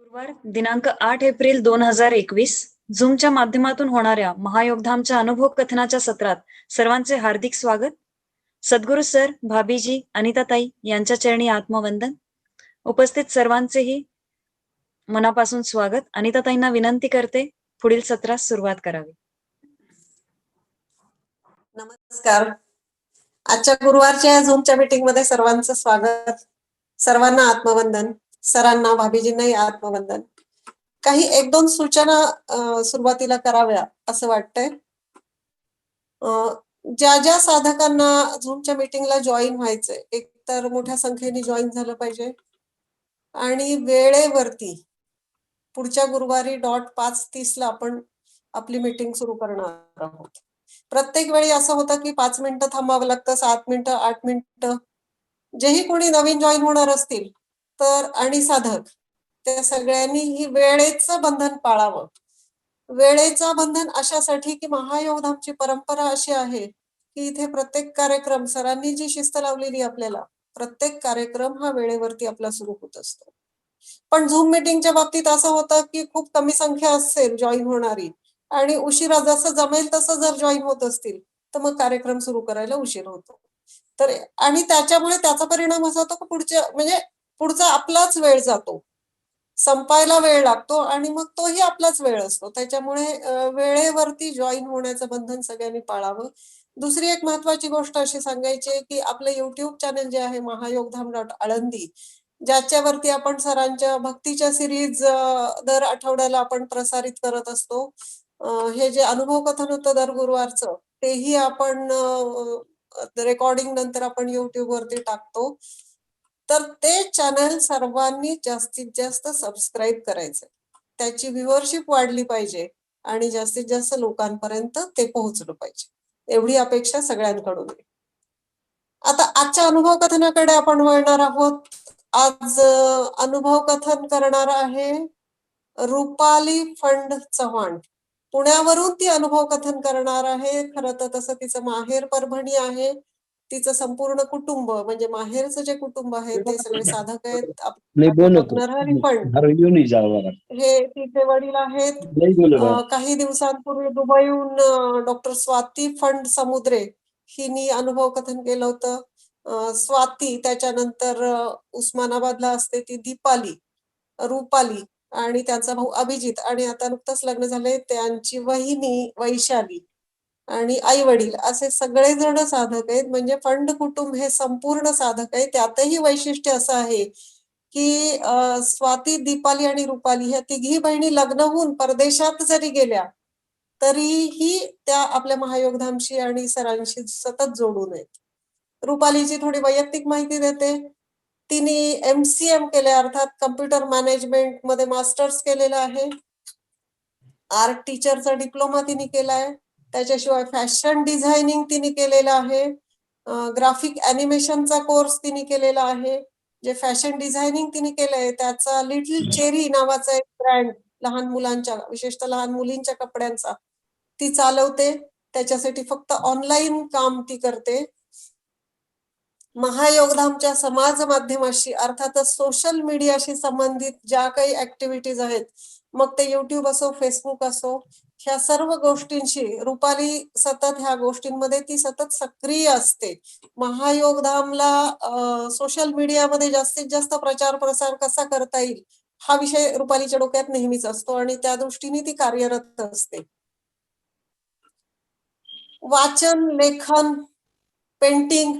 गुरुवार दिनांक 8 एप्रिल 2021 झूमच्या माध्यमातून होणाऱ्या महायोगधामच्या अनुभव कथनाच्या सत्रात सर्वांचे हार्दिक स्वागत. सद्गुरू सर, भाभीजी, अनिताताई यांच्या चरणी आत्मवंदन. उपस्थित सर्वांचेही मनापासून स्वागत. अनिताताईंना विनंती करते पुढील सत्रास सुरुवात करावी. नमस्कार. आजच्या गुरुवारच्या झूमच्या मीटिंग मध्ये सर्वांचं स्वागत. सर्वांना आत्मवंदन. सरांना, भाभीजींनाही आत्मवंदन. काही एक दोन सूचना सुरुवातीला कराव्या असं वाटतंय. ज्या ज्या साधकांना झूमच्या मीटिंगला जॉईन व्हायचंय, एक तर मोठ्या संख्येने जॉईन झालं पाहिजे आणि वेळेवरती पुढच्या गुरुवारी 5:30 आपण आपली मीटिंग सुरू करणार आहोत. प्रत्येक वेळी असं होतं की 5 मिनिटं थांबावं लागतं, 7 मिनिटं, 8 मिनिटं. जेही कोणी नवीन जॉईन होणार असतील तर आणि साधक, त्या सगळ्यांनी ही वेळेचं बंधन पाळावं. वेळेचं बंधन अशासाठी की महायोगधामची परंपरा अशी आहे की इथे प्रत्येक कार्यक्रम, सरांनी जी शिस्त लावलेली आपल्याला, प्रत्येक कार्यक्रम हा वेळेवरती आपला सुरू होत असतो. पण झूम मीटिंगच्या बाबतीत असं होतं की खूप कमी संख्या असेल जॉईन होणारी आणि उशिरा जसं जमेल तसं जर जॉईन होत असतील तर मग कार्यक्रम सुरू करायला उशीर होतो. तर आणि त्याच्यामुळे त्याचा परिणाम असा होतो की पुढचा आपलाच वेळ जातो, संपायला वेळ लागतो आणि मग तोही आपलाच वेळ असतो. त्याच्यामुळे वेळेवरती जॉईन होण्याचं बंधन सगळ्यांनी पाळावं. दुसरी एक महत्वाची गोष्ट अशी सांगायची आहे की आपलं युट्यूब चॅनल जे आहे महायोगधाम.आळंदी, ज्याच्यावरती आपण सरांच्या भक्तीच्या सिरीज दर आठवड्याला आपण प्रसारित करत असतो. हे जे अनुभव कथन होतं दर गुरुवारचं, तेही आपण रेकॉर्डिंग नंतर आपण युट्यूब वरती टाकतो. तर ते चॅनल सर्वांनी जास्तीत जास्त सबस्क्राईब करायचं. त्याची व्ह्यूअरशिप वाढली पाहिजे आणि जास्तीत जास्त लोकांपर्यंत ते पोहोचलं पाहिजे, एवढी अपेक्षा सगळ्यांकडून आहे. आता आजच्या अनुभव कथनाकडे आपण वळणार आहोत. आज अनुभव कथन करणार आहे रुपाली फंड चव्हाण. पुण्यावरून ती अनुभव कथन करणार आहे. खरं तर तसं तिचं माहेर परभणी आहे. तिचं संपूर्ण कुटुंब म्हणजे माहेरचं जे कुटुंब आहे ते सगळे साधक आहेत. नरहरी फंड हे तिचे वडील आहेत. काही दिवसांपूर्वी दुबईहून डॉक्टर स्वाती फंड समुद्रे हिनी अनुभव कथन केलं होतं. स्वाती, त्याच्यानंतर उस्मानाबादला असते ती दीपाली, रुपाली आणि त्यांचा भाऊ अभिजित, आणि आता नुकतंच लग्न झाले त्यांची वहिनी वैशाली आणि आई वडील, असे सगळेजण साधक आहेत. म्हणजे फंड कुटुंब हे संपूर्ण साधक आहे. त्यातही वैशिष्ट्य असं आहे की स्वाती, दीपाली आणि रुपाली ह्या तिघी बहिणी लग्न होऊन परदेशात जरी गेल्या तरीही त्या आपल्या महायोगधामशी आणि सरांशी सतत जोडून आहेत. रुपालीची थोडी वैयक्तिक माहिती देते. तिने MCM केले, अर्थात कम्प्युटर मॅनेजमेंट मध्ये मास्टर्स केलेलं आहे. आर्ट टीचरचा डिप्लोमा तिने केलाय. त्याच्याशिवाय फॅशन डिझायनिंग तिने केलेलं आहे. ग्राफिक अॅनिमेशनचा कोर्स तिने केलेला आहे. जे फॅशन डिझायनिंग तिने केलंय त्याचा लिटिल चेरी नावाचा एक ब्रँड, लहान मुलांच्या, विशेषतः लहान मुलींच्या कपड्यांचा, ती चालवते. त्याच्यासाठी फक्त ऑनलाईन काम ती करते. महायोगधामच्या समाज माध्यमाशी, अर्थातच सोशल मीडियाशी संबंधित ज्या काही ऍक्टिव्हिटीज आहेत, मग ते युट्यूब असो, फेसबुक असो, ह्या सर्व गोष्टींशी रुपाली सतत, ह्या गोष्टींमध्ये ती सतत सक्रिय असते. महायोगधामला सोशल मीडियामध्ये जास्तीत जास्त प्रचार प्रसार कसा करता येईल हा विषय रुपालीच्या डोक्यात नेहमीच असतो आणि त्या दृष्टीने ती कार्यरत असते. वाचन, लेखन, पेंटिंग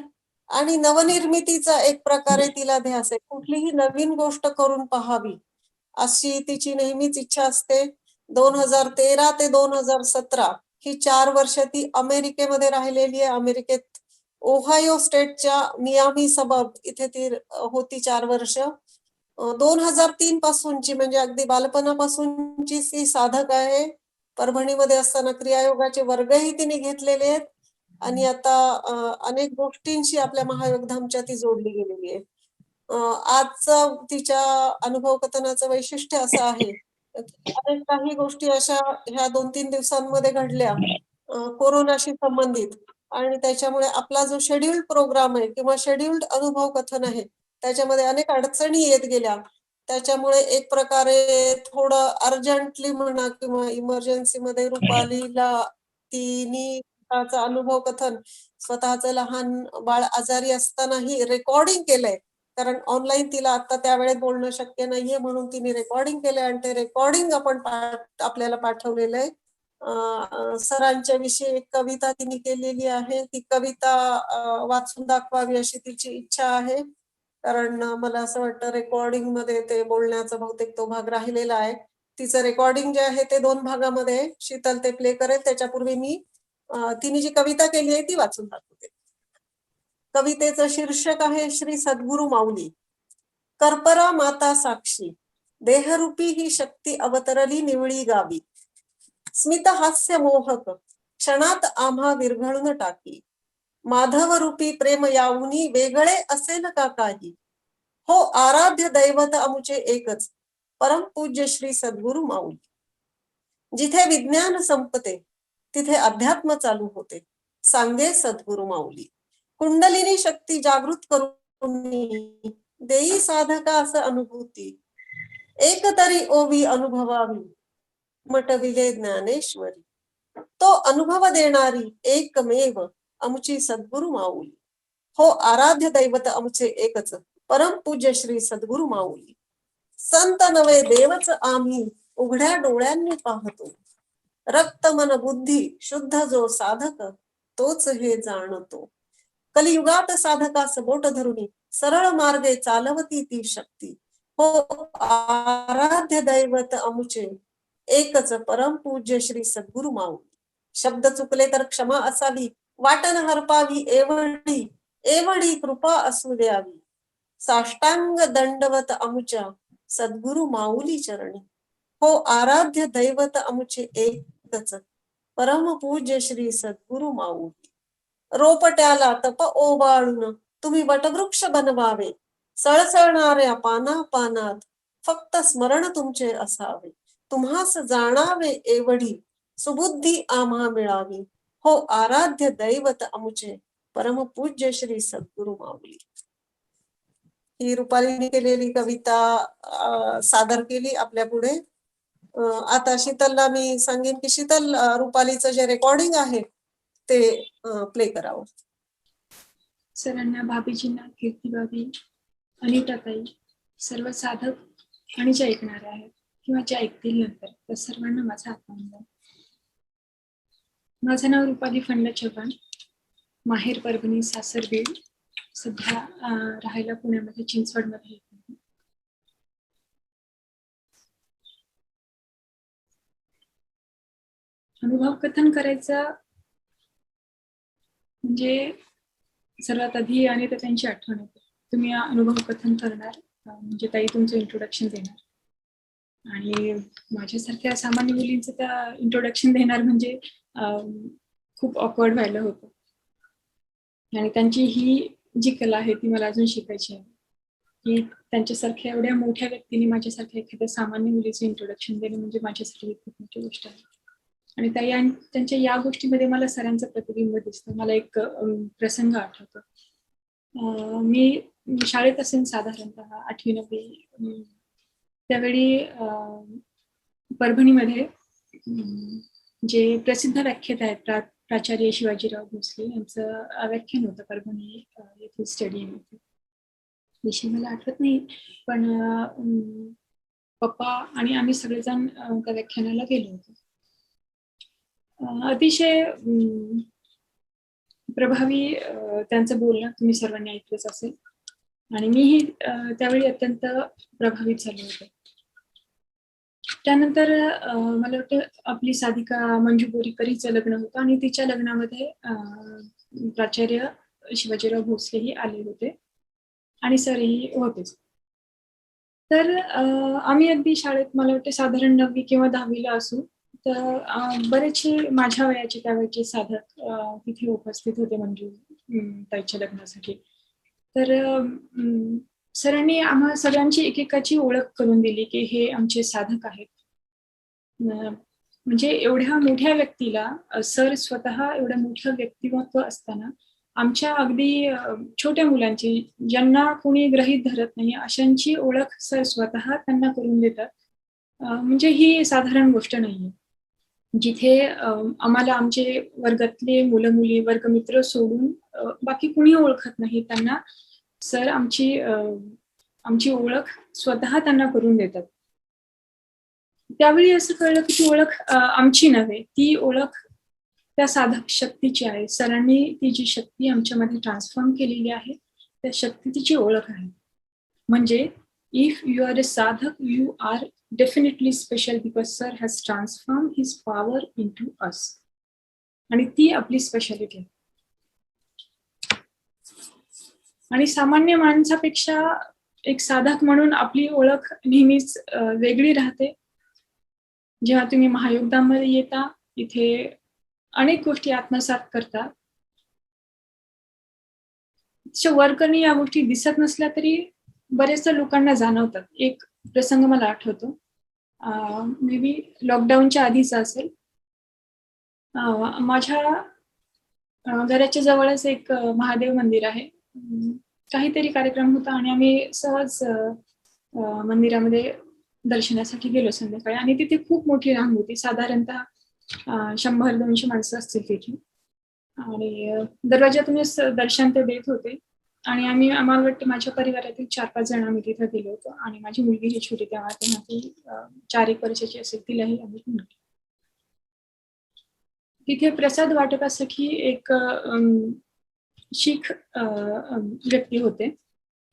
आणि नवनिर्मितीचा एक प्रकारे तिला ध्यास आहे. कुठलीही नवीन गोष्ट करून पाहावी अशी तिची नेहमीच इच्छा असते. 2013 ते 2017 ही 4 वर्ष ती अमेरिकेमध्ये राहिलेली आहे. अमेरिकेत ओहायो स्टेटच्या मियामी सबब इथे ती होती 4 वर्ष. 2003 पासूनची, म्हणजे अगदी बालपणापासूनची ती साधक आहे. परभणीमध्ये असताना क्रियायोगाचे वर्गही तिने घेतलेले आहेत आणि आता अनेक गोष्टींशी आपल्या महायोगधामच्या ती जोडली गेलेली आहे. आजचं तिच्या अनुभव कथनाचं वैशिष्ट्य असं आहे, अनेक काही गोष्टी अशा ह्या 2-3 दिवसांमध्ये घडल्या कोरोनाशी संबंधित, आणि त्याच्यामुळे आपला जो शेड्यूल्ड प्रोग्राम आहे किंवा शेड्यूल्ड अनुभव कथन आहे त्याच्यामध्ये अनेक अडचणी येत गेल्या. त्याच्यामुळे एक प्रकारे थोडं अर्जंटली म्हणा किंवा इमर्जन्सी मध्ये रुपालीला तिने स्वतःचा अनुभव कथन स्वतःचं लहान बाळ आजारी असतानाही रेकॉर्डिंग केलंय. कारण ऑनलाईन तिला आता त्यावेळेस बोलणं शक्य नाहीये म्हणून तिने रेकॉर्डिंग केलंय आणि ते रेकॉर्डिंग आपण आपल्याला पाठवलेलं आहे. सरांच्या विषयी एक कविता तिने केलेली आहे. ती कविता वाचून दाखवावी अशी तिची इच्छा आहे. कारण मला असं वाटतं रेकॉर्डिंग मध्ये ते बोलण्याचा बहुतेक तो भाग राहिलेला आहे. तिचं रेकॉर्डिंग जे आहे ते 2 भागामध्ये आहे. शीतल ते प्ले करेल. त्याच्यापूर्वी मी तिने जी कविता केली आहे ती वाचून दाखवते. कवितेचं शीर्षक आहे श्री सद्गुरु माऊली. कर्परा माता साक्षी देहरूपी ही शक्ती अवतरली निवळी गावी. स्मित हास्य मोहक क्षणात आम्हा विरघळून टाकी. माधव रूपी प्रेम याऊनी वेगळे असेल का काही. हो आराध्य दैवत आमुचे एकच परमपूज्य श्री सद्गुरु माऊली. जिथे विज्ञान संपते तिथे अध्यात्म चालू होते सांगे सद्गुरु माऊली. कुंडलिनी शक्ती जागृत करून देई साधकास अनुभूती. एक तरी ओवी अनुभवावी मटविले ज्ञानेश्वरी. तो अनुभव देणारी एकमेव आमची सद्गुरु माऊली. हो आराध्य दैवत आमचे एकच परमपूज्य श्री सद्गुरु माऊली. संत नवे देवच आम्ही उघड्या डोळ्यांनी पाहतो. रक्त मन बुद्धी शुद्ध जो साधक तोच हे जाणतो. कलियुगात साधकास बोट धरुनी सरळ मार्गे चालवती ती शक्ती. हो आराध्य दैवत आमुचे एकच परमपूज्य श्री सद्गुरु माऊली. शब्द चुकले तर क्षमा असावी वाटण हरपावी एवढी एवढी कृपा असू द्यावी. साष्टांग दंडवत आमुच्या सद्गुरु माऊली चरणी. हो आराध्य दैवत आमुचे एकच परमपूज्य श्री सद्गुरु माऊली. रोपट्याला तप ओवाळून तुम्ही वटवृक्ष बनवावे. सळसळणाऱ्या पाना पानात फक्त स्मरण तुमचे असावे. तुम्हास जाणावे एवढी सुबुद्धी आम्हा मिळावी. हो आराध्य दैवत आमुचे परमपूज्य श्री सद्गुरु माऊली. ही रुपालीने केलेली कविता सादर केली आपल्या पुढे. आता शीतलला मी सांगेन की शीतल रुपालीचं जे रेकॉर्डिंग आहे ते प्ले करावं. सरांना, भाभीजींना, कीर्तीबाबी, अनिताताई, सर्व साधक आणि जे ऐकणारे आहेत किंवा जे ऐकतील नंतर त्या सर्वांना माझा आत्मवंदन. माझं नाव रुपाली फंड चव्हाण. माहेर परभणी, सासर बीड. सध्या राहायला पुण्यामध्ये चिंचवडमध्ये येते. अनुभव कथन करायचं म्हणजे सर्वात आधी आणि त्यांची आठवण येते. तुम्ही अनुभव कथन करणार म्हणजे ताई तुमचं इंट्रोडक्शन देणार आणि माझ्यासारख्या सामान्य मुलींचं त्या इंट्रोडक्शन देणार म्हणजे खूप ऑकवर्ड व्हायला होतं. आणि त्यांची ही जी कला आहे ती मला अजून शिकायची आहे की त्यांच्यासारख्या एवढ्या मोठ्या व्यक्तीने माझ्यासारख्या एखाद्या सामान्य मुलीचं इंट्रोडक्शन देणं म्हणजे माझ्यासाठी खूप मोठी गोष्ट आहे. आणि ताई त्यांच्या या गोष्टीमध्ये मला सरांचं प्रतिबिंब दिसतं. मला एक प्रसंग आठवतो. मी शाळेत असेल साधारणतः 8वी-9वी. त्यावेळी परभणीमध्ये जे प्रसिद्ध व्याख्याते आहेत प्राचार्य शिवाजीराव भोसले यांचं व्याख्यान होतं परभणी येथील स्टेडियम येथे. विषय मला आठवत नाही पण पप्पा आणि आम्ही सगळेजण त्या व्याख्यानाला गेलो होतो. अतिशय प्रभावी त्यांचं बोलणं तुम्ही सर्वांनी ऐकलंच असेल आणि मीही त्यावेळी अत्यंत प्रभावित झाले होते. त्यानंतर मला वाटतं आपली साधिका मंजू बोरीकरचं लग्न होतं आणि तिच्या लग्नामध्ये प्राचार्य शिवाजीराव भोसलेही आले होते आणि सरही होतेच. तर आम्ही अगदी शाळेत मला वाटतं साधारण 9वी किंवा 10वीला असू तर बरेचसे माझ्या वयाचे त्यावेळेचे साधक तिथे उपस्थित होते मंजू ताईच्या लग्नासाठी. तर सरांनी आम्हा सगळ्यांची एकेकाची ओळख करून दिली की हे आमचे साधक आहेत. म्हणजे एवढ्या मोठ्या व्यक्तीला सर स्वतः एवढं मोठं व्यक्तिमत्व असताना आमच्या अगदी छोट्या मुलांची, ज्यांना कोणी गृहीत धरत नाही, अशांची ओळख सर स्वतः त्यांना करून देतात. म्हणजे ही साधारण गोष्ट नाहीये. जिथे आम्हाला आमचे वर्गातले मुलं-मुली, वर्गमित्र सोडून बाकी कुणी ओळखत नाही. त्यांना सर आमची ओळख स्वतः त्यांना करून देतात. त्यावेळी असं कळलं की ती ओळख आमची नव्हे, ती ओळख त्या साधक शक्तीची आहे. सरांनी ती जी शक्ती आमच्यामध्ये ट्रान्सफॉर्म केलेली आहे, त्या शक्तीची ओळख आहे. म्हणजे इफ यू आर अ साधक, you are definitely special because sir has transformed his power into us. आणि ती आपली स्पेशालिटी आहे. आणि सामान्य माणसापेक्षा एक साधक म्हणून आपली ओळख नेहमीच वेगळी राहते. जेव्हा तुम्ही महायोगदामध्ये येता, इथे अनेक गोष्टी आत्मसात करता. वरकरणी या गोष्टी दिसत नसल्या तरी बरेचदा लोकांना जाणवतात. एक प्रसंग मला आठवतो, मे बी लॉकडाऊनच्या आधीचा असेल. माझ्या घराच्या जवळच एक महादेव मंदिर आहे. काहीतरी कार्यक्रम होता आणि आम्ही सहज मंदिरामध्ये दर्शनासाठी गेलो संध्याकाळी, आणि तिथे खूप मोठी रांग होती. साधारणतः 100-200 माणसं असतील तिथे, आणि दरवाजातूनच दर्शन ते देत होते. आणि आम्हाला वाटतं माझ्या परिवारातील 4-5 जण आम्ही तिथे गेलो होतो, आणि माझी मुलगी ही छोटी तेव्हा ती 4-1 वर्षाची असेल, तिलाही आम्ही घेऊन गेलो. तिथे प्रसाद वाटपासाठी एक शीख व्यक्ती होते.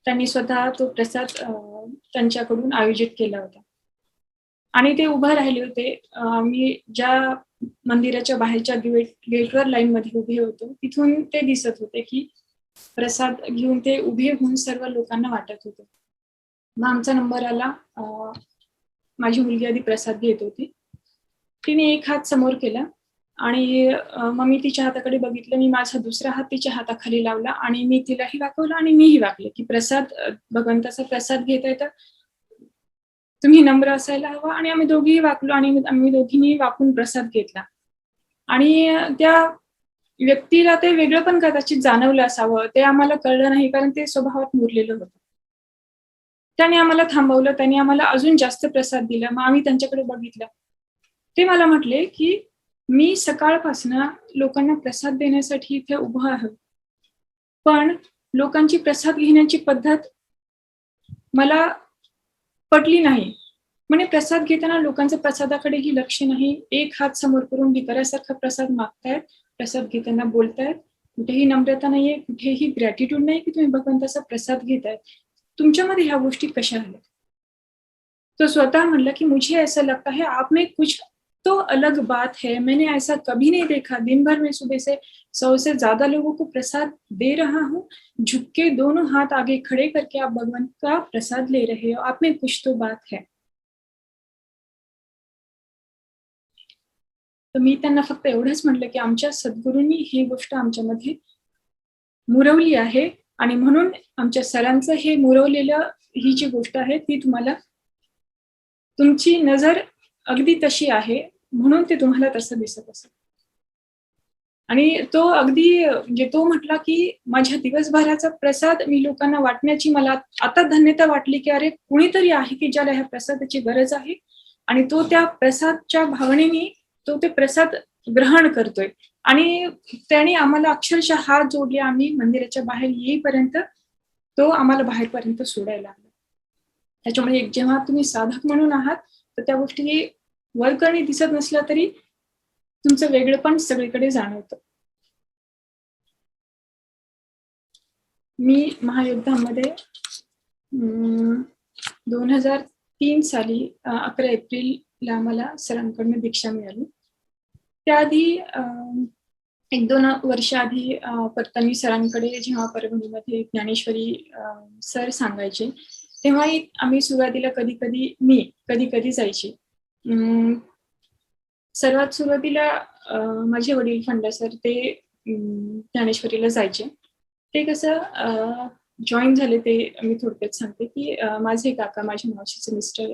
त्यांनी स्वतः तो प्रसाद त्यांच्याकडून आयोजित केला होता, आणि ते उभे राहिले होते. आम्ही ज्या मंदिराच्या बाहेरच्या गेटवर लाईनमध्ये उभे होतो, तिथून ते दिसत होते की प्रसाद घेऊन ते उभे होऊन सर्व लोकांना वाटत होते. मग आमचा नंबर आला. माझी मुलगी आधी प्रसाद घेत होती. तिने एक हात समोर केला, आणि मग मी तिच्या हाताकडे बघितलं. मी माझा दुसरा हात तिच्या हाताखाली लावला, आणि मी तिलाही वाकवलं आणि मीही वाकले की प्रसाद, भगवंताचा प्रसाद घेताय तर तुम्ही नम्र असायला हवा. आणि आम्ही दोघीही वाकलो, आणि आम्ही दोघींनी वाकून प्रसाद घेतला. आणि त्या व्यक्तीला ते वेगळं पण कदाचित जाणवलं असावं, ते आम्हाला कळलं नाही, कारण ते स्वभावात मुरलेलं होतं. त्याने आम्हाला थांबवलं, त्याने आम्हाला अजून जास्त प्रसाद दिला. मग आम्ही त्यांच्याकडे बघितलं. ते मला म्हटले की मी सकाळपासून लोकांना प्रसाद देण्यासाठी इथे उभं आहे, पण लोकांची प्रसाद घेण्याची पद्धत मला पटली नाही. म्हणजे प्रसाद घेताना लोकांचं प्रसादाकडेही लक्ष नाही. एक हात समोर करून भिकाऱ्यासारखा प्रसाद मागतायत, प्रसाद घेताना बोलतायत. कुठेही नम्रता नाहीये, कुठेही ग्रॅटिट्यूड नाही की तुम्ही भगवंताचा प्रसाद घेताय. तुमच्यामध्ये ह्या गोष्टी कशा आल्या? तो स्वतः म्हणला की मुझे ऐसा लगता है आप में कुछ तो अलग बात है. मैंने ऐसा कभी नहीं देखा. दिन भर में सुबह से 100 से ज्यादा लोगों को प्रसाद दे रहा हूँ. झुक के दोनों हाथ आगे खड़े करके आप भगवंत का प्रसाद ले रहे हो. आप में कुछ तो बात है. तर मी त्यांना फक्त एवढंच म्हटलं की आमच्या सद्गुरूंनी ही गोष्ट आमच्यामध्ये मुरवली आहे, आणि म्हणून आमच्या सरांचं हे मुरवलेलं ही जी गोष्ट आहे ती तुम्हाला, तुमची नजर अगदी तशी आहे म्हणून ते तुम्हाला तसं दिसत असेल. आणि तो अगदी म्हणजे तो म्हटला की माझ्या दिवसभराचा प्रसाद मी लोकांना वाटण्याची मला आता धन्यता वाटली की अरे कुणीतरी आहे की ज्याला ह्या प्रसादाची गरज आहे, आणि तो त्या प्रसादच्या भावनेने तो ते प्रसाद ग्रहण करतोय. आणि त्याने आम्हाला अक्षरशः हात जोडले. आम्ही मंदिराच्या बाहेर येईपर्यंत तो आम्हाला बाहेरपर्यंत सोडायला लागला. त्याच्यामुळे जेव्हा तुम्ही साधक म्हणून आहात तर त्या गोष्टी वरकरणी दिसत नसल्या तरी तुमचं वेगळेपण सगळीकडे जाणवतं. मी महायोद्धामध्ये 2003 साली 11 एप्रिलला मला सरांकडून दीक्षा मिळाली. त्याआधी 1-2 वर्ष आधी परतनी सरांकडे जेव्हा परभणीमध्ये ज्ञानेश्वरी सर सांगायचे, तेव्हाही आम्ही सुरुवातीला कधी कधी जायची. सर्वात सुरुवातीला माझे वडील फंडा सर ते ज्ञानेश्वरीला जायचे. ते कसं जॉईन झाले ते मी थोडक्यात सांगते की माझे काका, माझ्या मावशीचे मिस्टर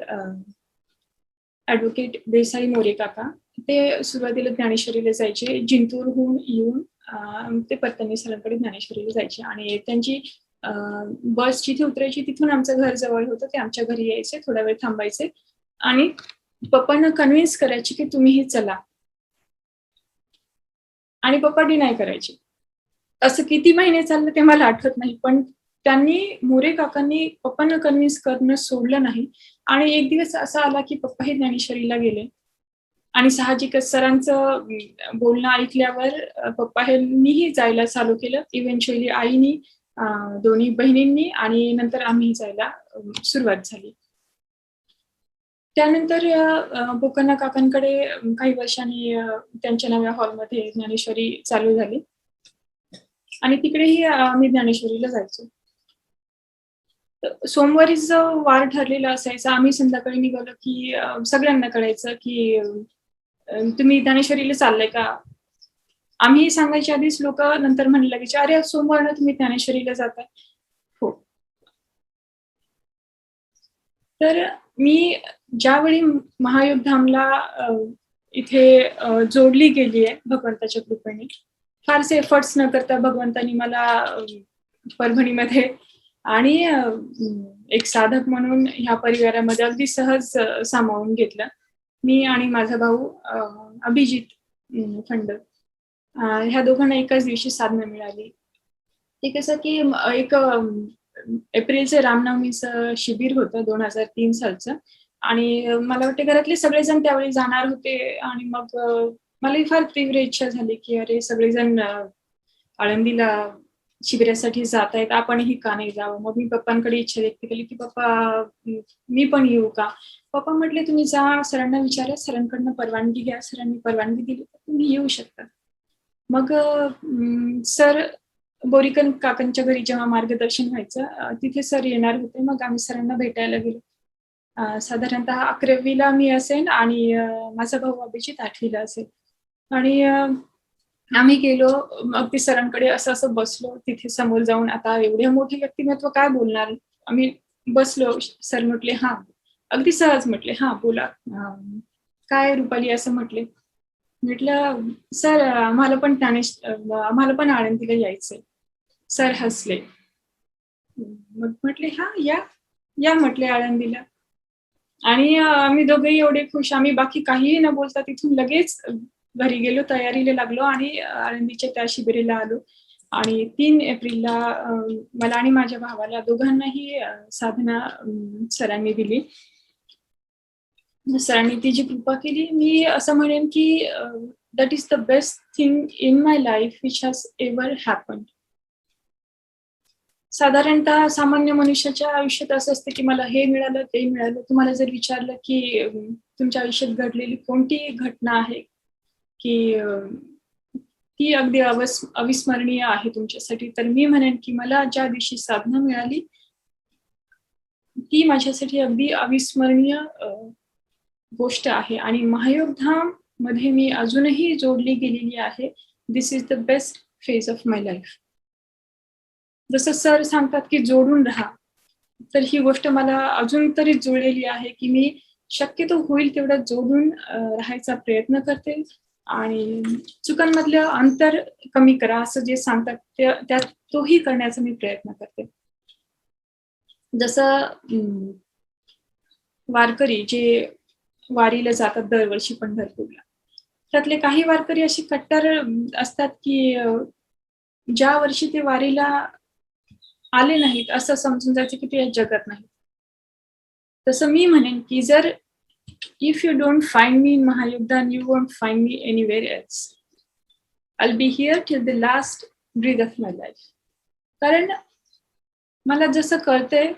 ॲडव्होकेट देसाई मोरे काका, ते सुरुवातीला ज्ञानेश्वरीला जायचे. जिंतूरहून येऊन ते परतणी सरांकडे ज्ञानेश्वरीला जायचे आणि त्यांची बस जिथे उतरायची तिथून आमचं घर जवळ होतं. ते आमच्या घरी यायचे, थोडा वेळ थांबायचे आणि पप्पांना कन्व्हिन्स करायचे की तुम्हीही चला. आणि पप्पा डिनाय करायचे. असं किती महिने चाललं ते मला आठवत नाही, पण मोरे काकांनी पप्पांना कन्व्हिन्स करणं सोडलं नाही. आणि एक दिवस असा आला की पप्पाही ज्ञानेश्वरीला गेले आणि साहजिकच सरांचं बोलणं ऐकल्यावर पप्पांनीही जायला चालू केलं. इव्हेंच्युअली आईनी, दोन्ही बहिणींनी आणि नंतर आम्ही जायला सुरुवात झाली. त्यानंतर बोकण्णा काकांकडे काही वर्षांनी त्यांच्या नव्या हॉलमध्ये ज्ञानेश्वरी चालू झाली आणि तिकडेही आम्ही ज्ञानेश्वरीला जायचो. सोमवारीच जो वार ठरलेला असायचा, आम्ही संध्याकाळी निघालो की सगळ्यांना कळायचं की तुम्ही ज्ञानेश्वरीला चाललाय का? आम्ही सांगायच्या आधीच लोक नंतर म्हणायला लागायचे, अरे सोमवारनं तुम्ही ज्ञानेश्वरीला जाताय. हो. तर मी ज्यावेळी महायोगधामला इथे जोडली गेली आहे भगवंताच्या कृपेने, फारसे एफर्ट्स न करता भगवंतानी मला परभणीमध्ये आणि एक साधक म्हणून ह्या परिवारामध्ये अगदी सहज सामावून घेतलं. मी आणि माझा भाऊ अभिजित खंड, ह्या दोघांना एकाच दिवशी साधना मिळाली. ते कसं की एक एप्रिलचं रामनवमीचं शिबिर होतं 2003 सालचं आणि मला वाटतं घरातले सगळेजण त्यावेळी जाणार होते आणि मग मलाही फार तीव्र इच्छा झाली की अरे सगळेजण आळंदीला शिबिरासाठी जात आहेत, आपणही का नाही जावं. मग मी पप्पांकडे इच्छा व्यक्त केली की पप्पा मी पण येऊ का? पप्पा म्हटले तुम्ही जा, सरांना विचारा, सरांकडनं परवानगी घ्या. सरांनी परवानगी दिली तर तुम्ही येऊ शकता. मग सर बोरीकर काकांच्या घरी जेव्हा मार्गदर्शन व्हायचं तिथे सर येणार होते. मग आम्ही सरांना भेटायला गेलो. साधारणतः 11वीला मी असेन आणि माझा भाऊ अभिजित 8वीला असेल. आणि आम्ही गेलो, मग ते सरांकडे असं असं बसलो तिथे समोर जाऊन. आता एवढे मोठे व्यक्तिमत्व काय बोलणार, आम्ही बसलो. सर म्हटले हा, अगदी सहज म्हटले हा बोला, काय रुपाली असं म्हटले. म्हटलं सर आम्हाला पण आळंदीला यायचंय. सर हसले. मग म्हटले हा या म्हटले आळंदीला. आणि आम्ही दोघेही एवढे खुश, आम्ही बाकी काहीही न बोलता तिथून लगेच घरी गेलो, तयारीला लागलो आणि आळंदीच्या त्या शिबिरेला आलो. आणि 3 एप्रिलला मला आणि माझ्या भावाला दोघांनाही साधना सरांनी दिली. सरांनी ती जी कृपा केली, मी असं म्हणेन की that is the best thing in my life which has ever happened. साधारणतः सामान्य मनुष्याच्या आयुष्यात असं असतं की मला हे मिळालं ते मिळालं. तुम्हाला जर विचारलं की तुमच्या आयुष्यात घडलेली कोणती घटना आहे की ती अगदी अविस्मरणीय आहे तुमच्यासाठी, तर मी म्हणेन की मला ज्या दिवशी साधना मिळाली ती माझ्यासाठी अगदी अविस्मरणीय गोष्ट आहे. आणि महायोगधाम मध्ये मी अजूनही जोडली गेलेली आहे. This is the best phase of my life. जसं सर सांगतात की जोडून राहा, तर ही गोष्ट मला अजून तरी जुळलेली आहे की मी शक्यतो होईल तेवढं जोडून राहायचा प्रयत्न करते आणि चुकांमधलं अंतर कमी करा असं जे सांगतात त्यात तोही करण्याचा मी प्रयत्न करते. जसं वारकरी जे वारीला जातात दरवर्षी पंढरपूरला, त्यातले काही वारकरी अशी कट्टर असतात की ज्या वर्षी ते वारीला आले नाहीत असं समजून जायचं की ते या जगात नाही. तसं मी म्हणेन की जर if you don't find me in Mahayogdan, you won't find me anywhere else. I be here till the last breath of my life. कारण मला जसं कळतंय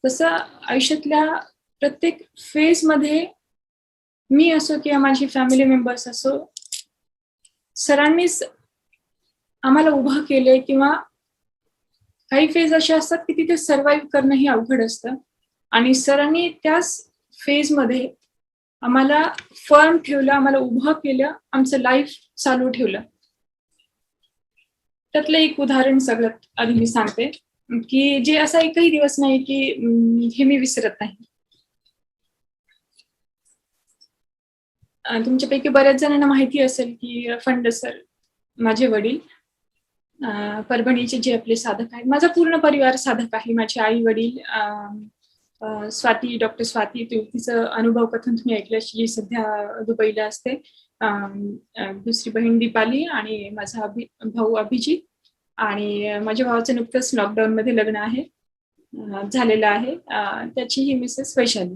तसं आयुष्यातल्या प्रत्येक फेजमध्ये मी असो किंवा माझी फॅमिली मेंबर्स असो, सरांनीच आम्हाला उभं केलंय. किंवा काही फेज असे असतात की तिथे सर्व्हाइव्ह करणंही अवघड असतं आणि सरांनी त्याच फेजमध्ये आम्हाला फर्म ठेवलं, आम्हाला उभं केलं, आमचं लाईफ चालू ठेवलं. त्यातलं एक उदाहरण सगळ्यात आधी मी सांगते की जे असा एकही दिवस नाही की हे मी विसरत नाही. तुमच्यापैकी बऱ्याच जणांना माहिती असेल की फंड सर माझे वडील परभणीचे जे आपले साधक आहेत. माझा पूर्ण परिवार साधक आहे. माझे आई वडील स्वाती, डॉक्टर स्वाती, तिचं अनुभव कथन तुम्ही ऐकलं, जी सध्या दुबईला असते. दुसरी बहीण दीपाली आणि माझा भाऊ अभिजित आणि माझ्या भावाचं नुकतंच लॉकडाऊन मध्ये लग्न आहे झालेलं आहे. त्याची ही मिसेस वैशाली.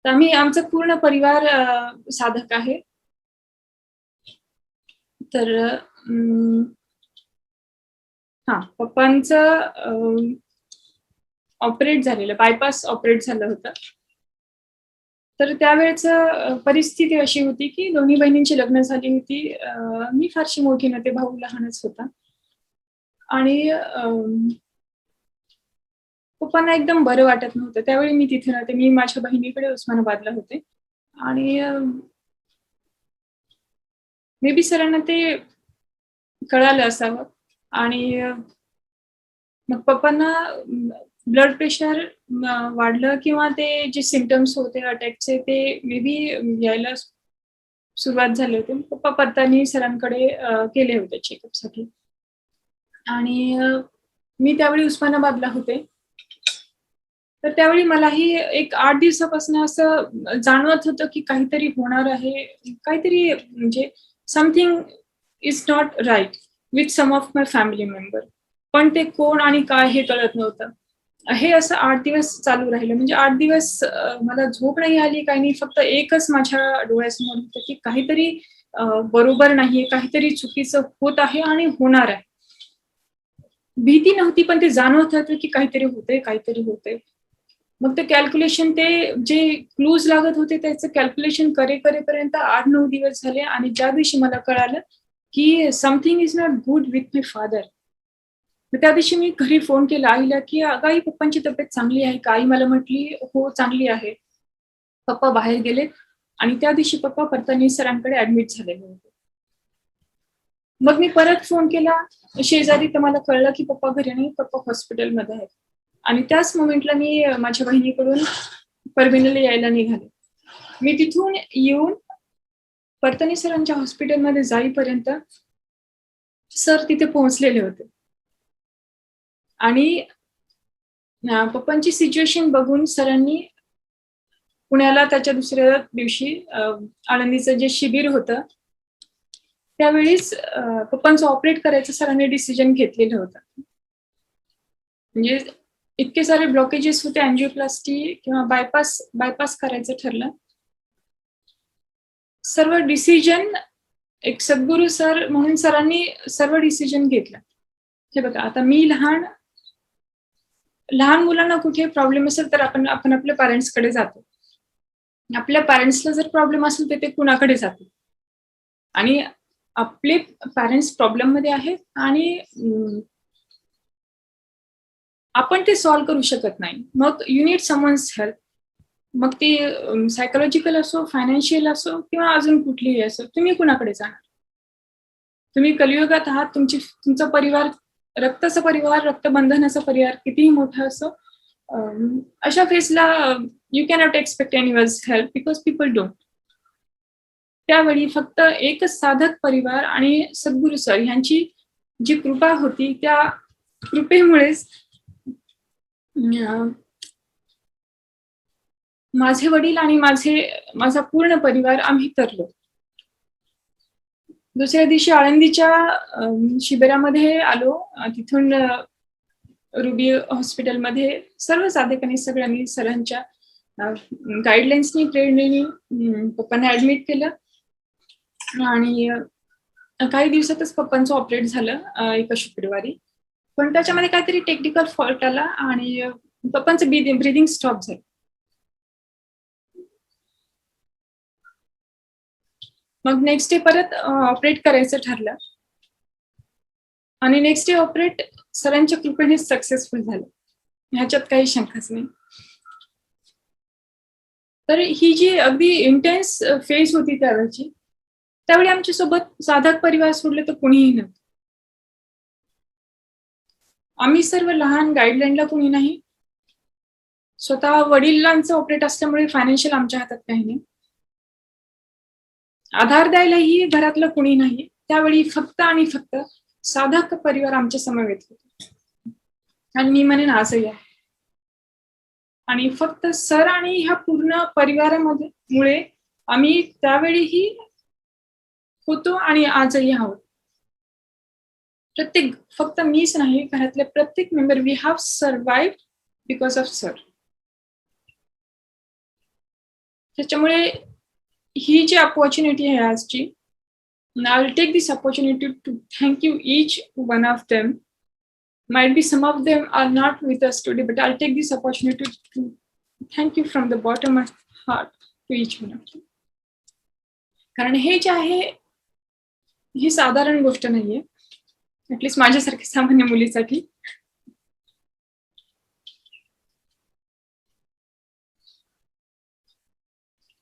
तर आमचा पूर्ण परिवार साधक आहे. तर पप्पांचं ऑपरेट झालेलं, बायपास ऑपरेट झालं होतं. तर त्यावेळेच परिस्थिती अशी होती की दोन्ही बहिणींची लग्न झाली होती. मी फारशी मोठी नव्हते, भाऊ लहानच होता. आणि पप्पांना एकदम बरं वाटत नव्हतं. त्यावेळी मी तिथे नव्हते. मी माझ्या बहिणीकडे उस्मानाबादला होते. आणि मे बी सरांना ते कळालं असावं. आणि मग पप्पांना ब्लड प्रेशर वाढलं किंवा ते जे सिम्पटम्स होते अटॅकचे ते मे बी यायला सुरुवात झाली होती. पप्पा परतानी सरांकडे केले होते चेकअपसाठी. आणि मी त्यावेळी उस्मानाबादला होते. तर त्यावेळी मलाही एक 8 दिवसापासून असं जाणवत होतं की काहीतरी होणार आहे, काहीतरी म्हणजे something is not right with some of my family member. पण ते कोण आणि काय हे कळत नव्हतं. हे असं 8 दिवस चालू राहिलं. म्हणजे 8 दिवस मला झोप नाही आली, काही नाही. फक्त एकच माझ्या डोळ्यासमोर होतं की काहीतरी बरोबर नाहीये, काहीतरी चुकीचं होत आहे आणि होणार आहे. भीती नव्हती, पण ते जाणवत होतं की काहीतरी होतंय, काहीतरी होतंय. मग ते कॅल्क्युलेशन, ते जे क्लूज लागत होते त्याचं कॅल्क्युलेशन करेपर्यंत 8-9 दिवस झाले. आणि ज्या दिवशी मला कळालं की something is not good with my father, त्या दिवशी मी घरी फोन केला आईला की अगं आई, पप्पांची तब्येत चांगली आहे का? आई मला म्हटली हो चांगली आहे. पप्पा बाहेर गेले. आणि त्या दिवशी पप्पा परतानी सरांकडे ऍडमिट झालेले होते. मग मी परत फोन केला शेजारी, तर मला कळलं की पप्पा घरी नाही, पप्पा हॉस्पिटलमध्ये आहेत. आणि त्याच मोमेंटला मी माझ्या बहिणीकडून परभणीला यायला निघाले. मी तिथून येऊन परतणी सरांच्या हॉस्पिटलमध्ये जाईपर्यंत सर तिथे पोहोचलेले होते. आणि पप्पांची सिच्युएशन बघून सरांनी पुण्याला त्याच्या दुसऱ्या दिवशी आळंदीचं जे शिबिर होतं त्यावेळीच पप्पांचं ऑपरेट करायचं सरांनी डिसिजन घेतलेलं होतं. म्हणजे इतके सारे ब्लॉकेजेस होते, अँजिओप्लास्टी किंवा बायपास करायचं ठरलं. सर्व डिसिजन एक सद्गुरू सर म्हणून सरांनी सर्व डिसिजन घेतला. हे बघा, आता मी लहान मुलांना कुठे प्रॉब्लेम असेल तर आपण आपल्या पॅरेंट्सकडे जातो. आपल्या पॅरेंट्सला जर प्रॉब्लेम असेल तर ते कुणाकडे जातो. आणि आपले पॅरेंट्स प्रॉब्लेम मध्ये आहेत आणि आपण ते सॉल्व्ह करू शकत नाही. मग यू नीड समवन्स हेल्प. मग ते सायकोलॉजिकल असो, फायनान्शियल असो किंवा अजून कुठलीही असो, तुम्ही कुणाकडे जाणार? तुम्ही कलियुगात आहात. तुमचा परिवार, रक्ताचा परिवार, रक्तबंधनाचा परिवार कितीही मोठा असो, अशा फेसला you cannot expect anyone's help because people don't. त्यावेळी फक्त एकच साधक परिवार आणि सद्गुरू सर यांची जी कृपा होती, त्या कृपेमुळेच माझे वडील आणि माझा पूर्ण परिवार आम्ही तरलो. दुसऱ्या दिवशी आळंदीच्या शिबिरामध्ये आलो. तिथून रुबी हॉस्पिटलमध्ये सर्व साधकांनी सगळ्यांनी सरांच्या गाईडलाईन्सनी, प्रेरणेने पप्पांना ऍडमिट केलं. आणि काही दिवसातच पप्पांचं ऑपरेट झालं एका शुक्रवारी. पण त्याच्यामध्ये काहीतरी टेक्निकल फॉल्ट आला आणि पप्पांचं ब्रीदिंग स्टॉप झालं. मग नेक्स्ट डे परत ऑपरेट करायचं ठरलं. आणि नेक्स्ट डे ऑपरेट सरांच्या कृपेने सक्सेसफुल झालं, ह्याच्यात काही शंकाच नाही. तर ही जी अगदी इंटेन्स फेज होती त्यावेळी आमच्या सोबत साधक परिवार सोडले तर कोणीही नव्हतं. आम्ही सर्व लहान, गाईडलाईनला कोणी नाही. स्वतः वडिलांचं ऑपरेट असल्यामुळे फायनान्शियल आमच्या हातात काही नाही. आधार द्यायलाही घरातलं कुणी नाही. त्यावेळी फक्त आणि फक्त साधक परिवार आमच्या समवेत होते आणि मी म्हणेन आजही आहे. आणि फक्त सर आणि ह्या पूर्ण परिवारामध्ये मुळे आम्ही त्यावेळीही होतो आणि आजही आहोत. प्रत्येक, फक्त मीच नाही, घरातले प्रत्येक member, we have survived because of sir. त्याच्यामुळे ही जी अपॉर्च्युनिटी आहे आजची, I will take this opportunity to thank you each one of them. Might be some of them are not with us today, but I'll take this opportunity to thank you from the bottom of heart to each one of you. कारण हे जे आहे ही साधारण गोष्ट नाहीये, at least माझ्यासारख्या सामान्य मुलीसाठी.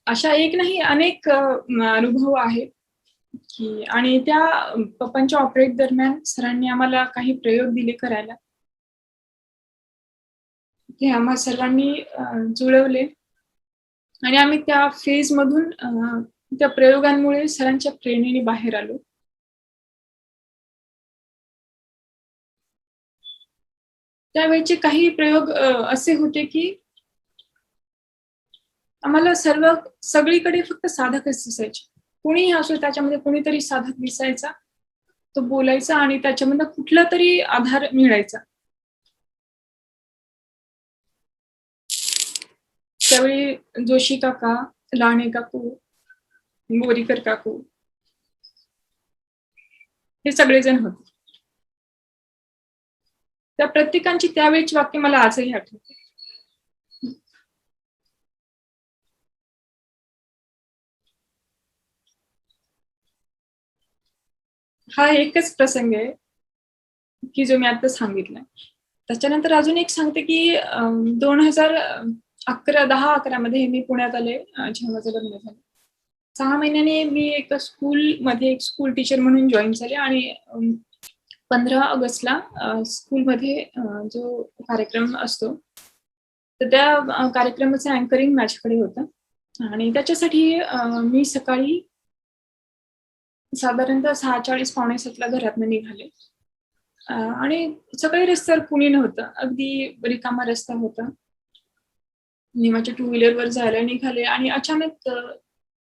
अशा एक नाही अनेक अनुभव आहेत की, आणि त्या पंच ऑपरेट दरम्यान सरांनी आम्हाला काही प्रयोग दिले करायला. ते आम्हा सर्वांनी जुळवले आणि आम्ही त्या फेज मधून त्या प्रयोगांमुळे सरांच्या प्रेरणेने बाहेर आलो. त्यावेळचे काही प्रयोग असे होते की आम्हाला सगळीकडे फक्त साधकच दिसायचे. कुणीही असो त्याच्यामध्ये कोणीतरी साधक दिसायचा, तो बोलायचा आणि त्याच्यामध्ये कुठला तरी आधार मिळायचा. त्यावेळी जोशी काका, लाणे काकू, बोरीकर काकू हे सगळेजण होते. त्या प्रत्येकांची त्यावेळीची वाक्य मला आजही आठवते. हा एकच प्रसंग आहे की जो मी आता सांगितला. त्याच्यानंतर अजून एक सांगते की 2010-11 मध्ये मी पुण्यात आले जेव्हा माझं लग्न झालं. 6 महिन्याने मी एका स्कूलमध्ये एक स्कूल टीचर म्हणून जॉईन झाले आणि 15 ऑगस्टला स्कूलमध्ये जो कार्यक्रम असतो तर त्या कार्यक्रमाचं अँकरिंग माझ्याकडे होतं आणि त्याच्यासाठी मी सकाळी साधारणतः 6:40 पावणे 7ला घरातनं निघाले आणि सकाळी रस्त्यावर कुणी नव्हतं, अगदी रिकामा रस्ता होता. मी माझ्या 2 व्हीलरवर जायला निघाले आणि अचानक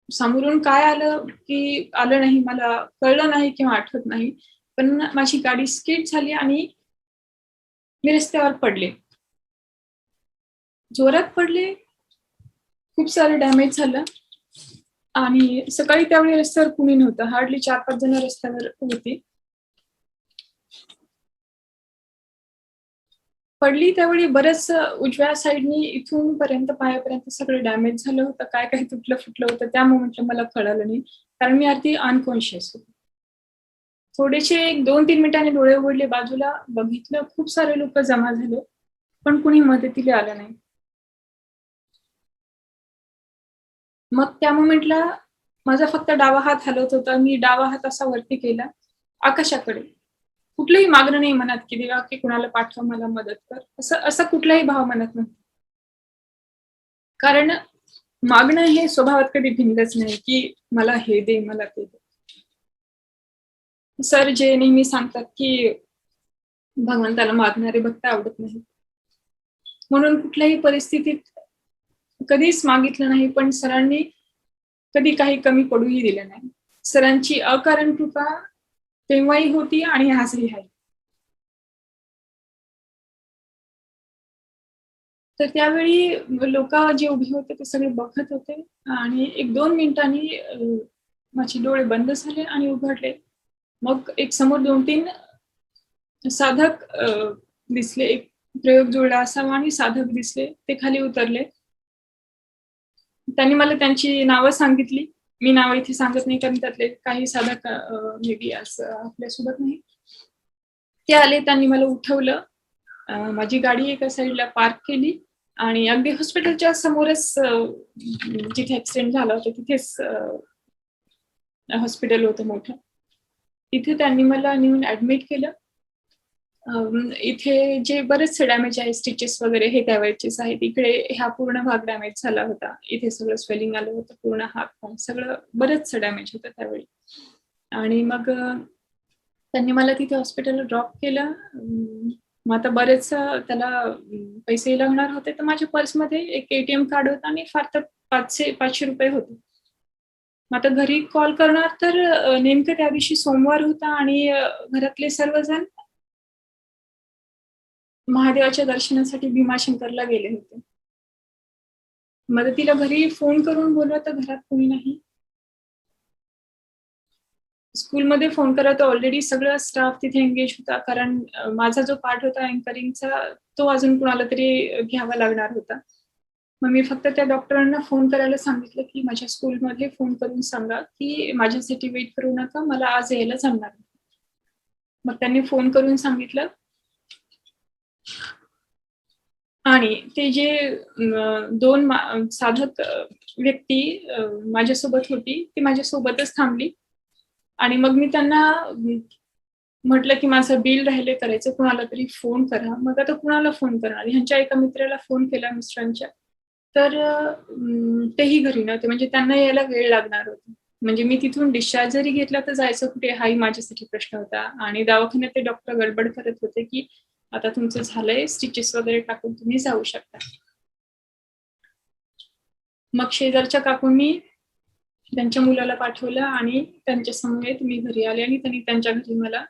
समोरून काय आलं की आलं नाही, मला कळलं नाही किंवा आठवत नाही, पण माझी गाडी स्किड झाली आणि मी रस्त्यावर पडले. जोरात पडले, खूप सारं डॅमेज झालं आणि सकाळी त्यावेळी रस्त्यावर कुणी नव्हतं, हार्डली 4-5 जण रस्त्यावर होती. पडली त्यावेळी बरंच उजव्या साईडनी इथून पर्यंत पायापर्यंत सगळं डॅमेज झालं होतं. काय काय तुटलं फुटलं होतं त्या मोमेंटला मला कळालं नाही, कारण मी अगदी अनकॉन्शियस होते. थोडेसे 1-2-3 मिनिटांनी डोळे उघडले, बाजूला बघितलं, खूप सारे लोक जमा झाले, पण कुणी मदतीला आलं नाही. मग त्या मोमेंटला माझा फक्त डावा हात हलत होता. मी डावा हात असा वरती केला आकाशाकडे. कुठलंही मागणं नाही मनात की देवा की कुणाला पाठव, मला मदत कर, असं कुठलाही भाव मनात नाही. कारण मागणं हे स्वभावात कधी भिनलंच नाही की मला हे दे, मला ते दे. सर जे नेहमी सांगतात की भगवंताला मागणारे भक्त आवडत नाही, म्हणून कुठल्याही परिस्थितीत कधीच मागितलं नाही, पण सरांनी कधी काही कमी पडूही दिलं नाही. सरांची अकारण कृपा तेव्हाही होती आणि आजही आहे. तर त्यावेळी लोक जे उभे होते ते सगळे बघत होते आणि 1-2 मिनिटांनी माझे डोळे बंद झाले आणि उघडले. मग एक समोर 2-3 साधक दिसले, एक प्रयोग जुळला असावा आणि साधक दिसले, ते खाली उतरले. त्यांनी मला त्यांची नावं सांगितली. मी नावं इथे सांगत नाही कारण त्यातले काही साधक मे बी असं आपल्यासोबत नाही. ते आले, त्यांनी मला उठवलं, माझी गाडी एका साईडला पार्क केली आणि अगदी हॉस्पिटलच्या समोरच जिथे ऍक्सिडेंट झाला होता तिथेच हॉस्पिटल होतं मोठं. तिथे त्यांनी मला नेऊन ऍडमिट केलं इथे जे बरेचसे डॅमेज आहे, स्टिचेस वगैरे हे त्यावेळेचेच आहेत. इकडे हा पूर्ण भाग डॅमेज झाला होता. इथे सगळं स्वेलिंग आलं होतं, पूर्ण हात पाय सगळं बरंचसं डॅमेज होतं त्यावेळी. आणि मग त्यांनी मला तिथे हॉस्पिटलला ड्रॉप केलं. मग आता बरेच त्याला पैसे लागणार होते, तर माझ्या पर्समध्ये एक ATM कार्ड होतं आणि फार तर 500 रुपये होते. मग आता घरी कॉल करणार तर नेमकं त्या दिवशी सोमवार होता आणि घरातले सर्वजण महादेवाच्या दर्शनासाठी भीमाशंकरला गेले होते. मदतीला घरी फोन करून बोलवलं तर घरात कोणी नाही. स्कूलमध्ये फोन करा तर ऑलरेडी सगळा स्टाफ तिथे एंगेज होता, कारण माझा जो पार्ट होता अँकरिंगचा तो अजून कुणाला तरी घ्यावा लागणार होता. मग मी फक्त त्या डॉक्टरांना फोन करायला सांगितलं की माझ्या स्कूलमध्ये फोन करून सांगा की माझ्यासाठी वेट करू नका, मला आज यायला जमणार नाही. मग त्यांनी फोन करून सांगितलं आणि ते जे 2 साधक व्यक्ती माझ्यासोबत होती, ती माझ्यासोबतच थांबली. आणि मग मी त्यांना म्हटलं की माझं बिल राहिले करायचं, कुणाला तरी फोन करा. मग आता कुणाला फोन करणार? ह्यांच्या एका मित्राला फोन केला मिस्टरांच्या, तर तेही घरी नव्हते, म्हणजे त्यांना यायला वेळ लागणार होता. म्हणजे मी तिथून डिस्चार्ज जरी घेतला तर जायचं कुठे हाही माझ्यासाठी प्रश्न होता. आणि दवाखान्यात ते डॉक्टर गडबड करत होते की आता तुमचं झालंय, स्टिचेस वगैरे टाकून तुम्ही जाऊ शकता. मग शेजारच्या काकूंनी त्यांच्या मुलाला पाठवलं आणि त्यांच्या समवेत मी घरी आले आणि त्यांनी त्यांच्या घरी मला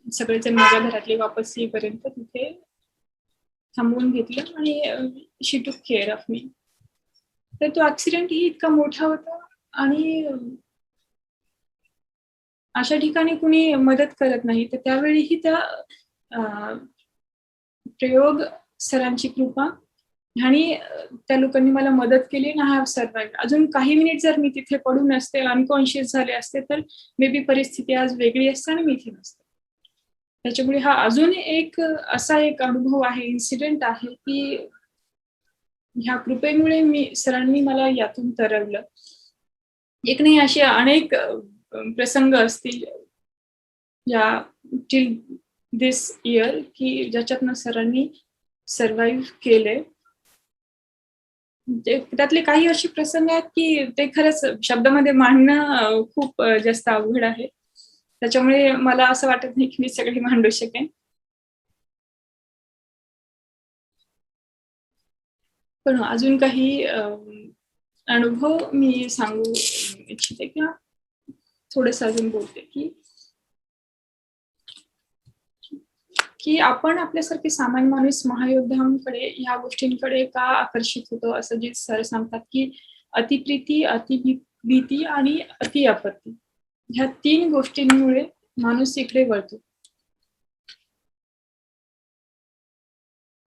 सगळेजण माझ्या घरातले वापस येईपर्यंत तिथे थांबवून घेतलं आणि शी टूक केअर ऑफ मी. तर तो ऍक्सिडेंट ही इतका मोठा होता आणि अशा ठिकाणी कुणी मदत करत नाही. तर त्यावेळीही त्या प्रयोग सरांची कृपा आणि त्या लोकांनी मला मदत केली आणि आय हॅव सर्वाइव्ड. अजून काही मिनिट जर मी तिथे पडून नसते, अनकॉन्शियस झाले असते, तर मे बी परिस्थिती आज वेगळी असते आणि मी इथे नसते. त्याच्यामुळे हा अजून एक असा एक अनुभव आहे, इन्सिडेंट आहे की ह्या कृपेमुळे सरांनी मला यातून तरवलं. एक नाही, असे अनेक प्रसंग असतील या टिल दिस इयर की ज्याच्यातनं सरांनी सर्व्हाइव्ह केले. त्यातले काही असे प्रसंग आहेत की ते खरंच शब्दामध्ये मांडणं खूप जास्त अवघड आहे. त्याच्यामुळे मला असं वाटत नाही की मी सगळे मांडू शकेन. पण अजून काही अनुभव मी सांगू इच्छिते किंवा थोडंसं अजून बोलते की आपण आपल्यासारखे सामान्य माणूस महायोद्धांकडे ह्या गोष्टींकडे का आकर्षित होतो, असं जे सर सांगतात की अतिप्रीती, अतिभीती आणि अति आपत्ती, ह्या 3 गोष्टींमुळे माणूस इकडे वळतो.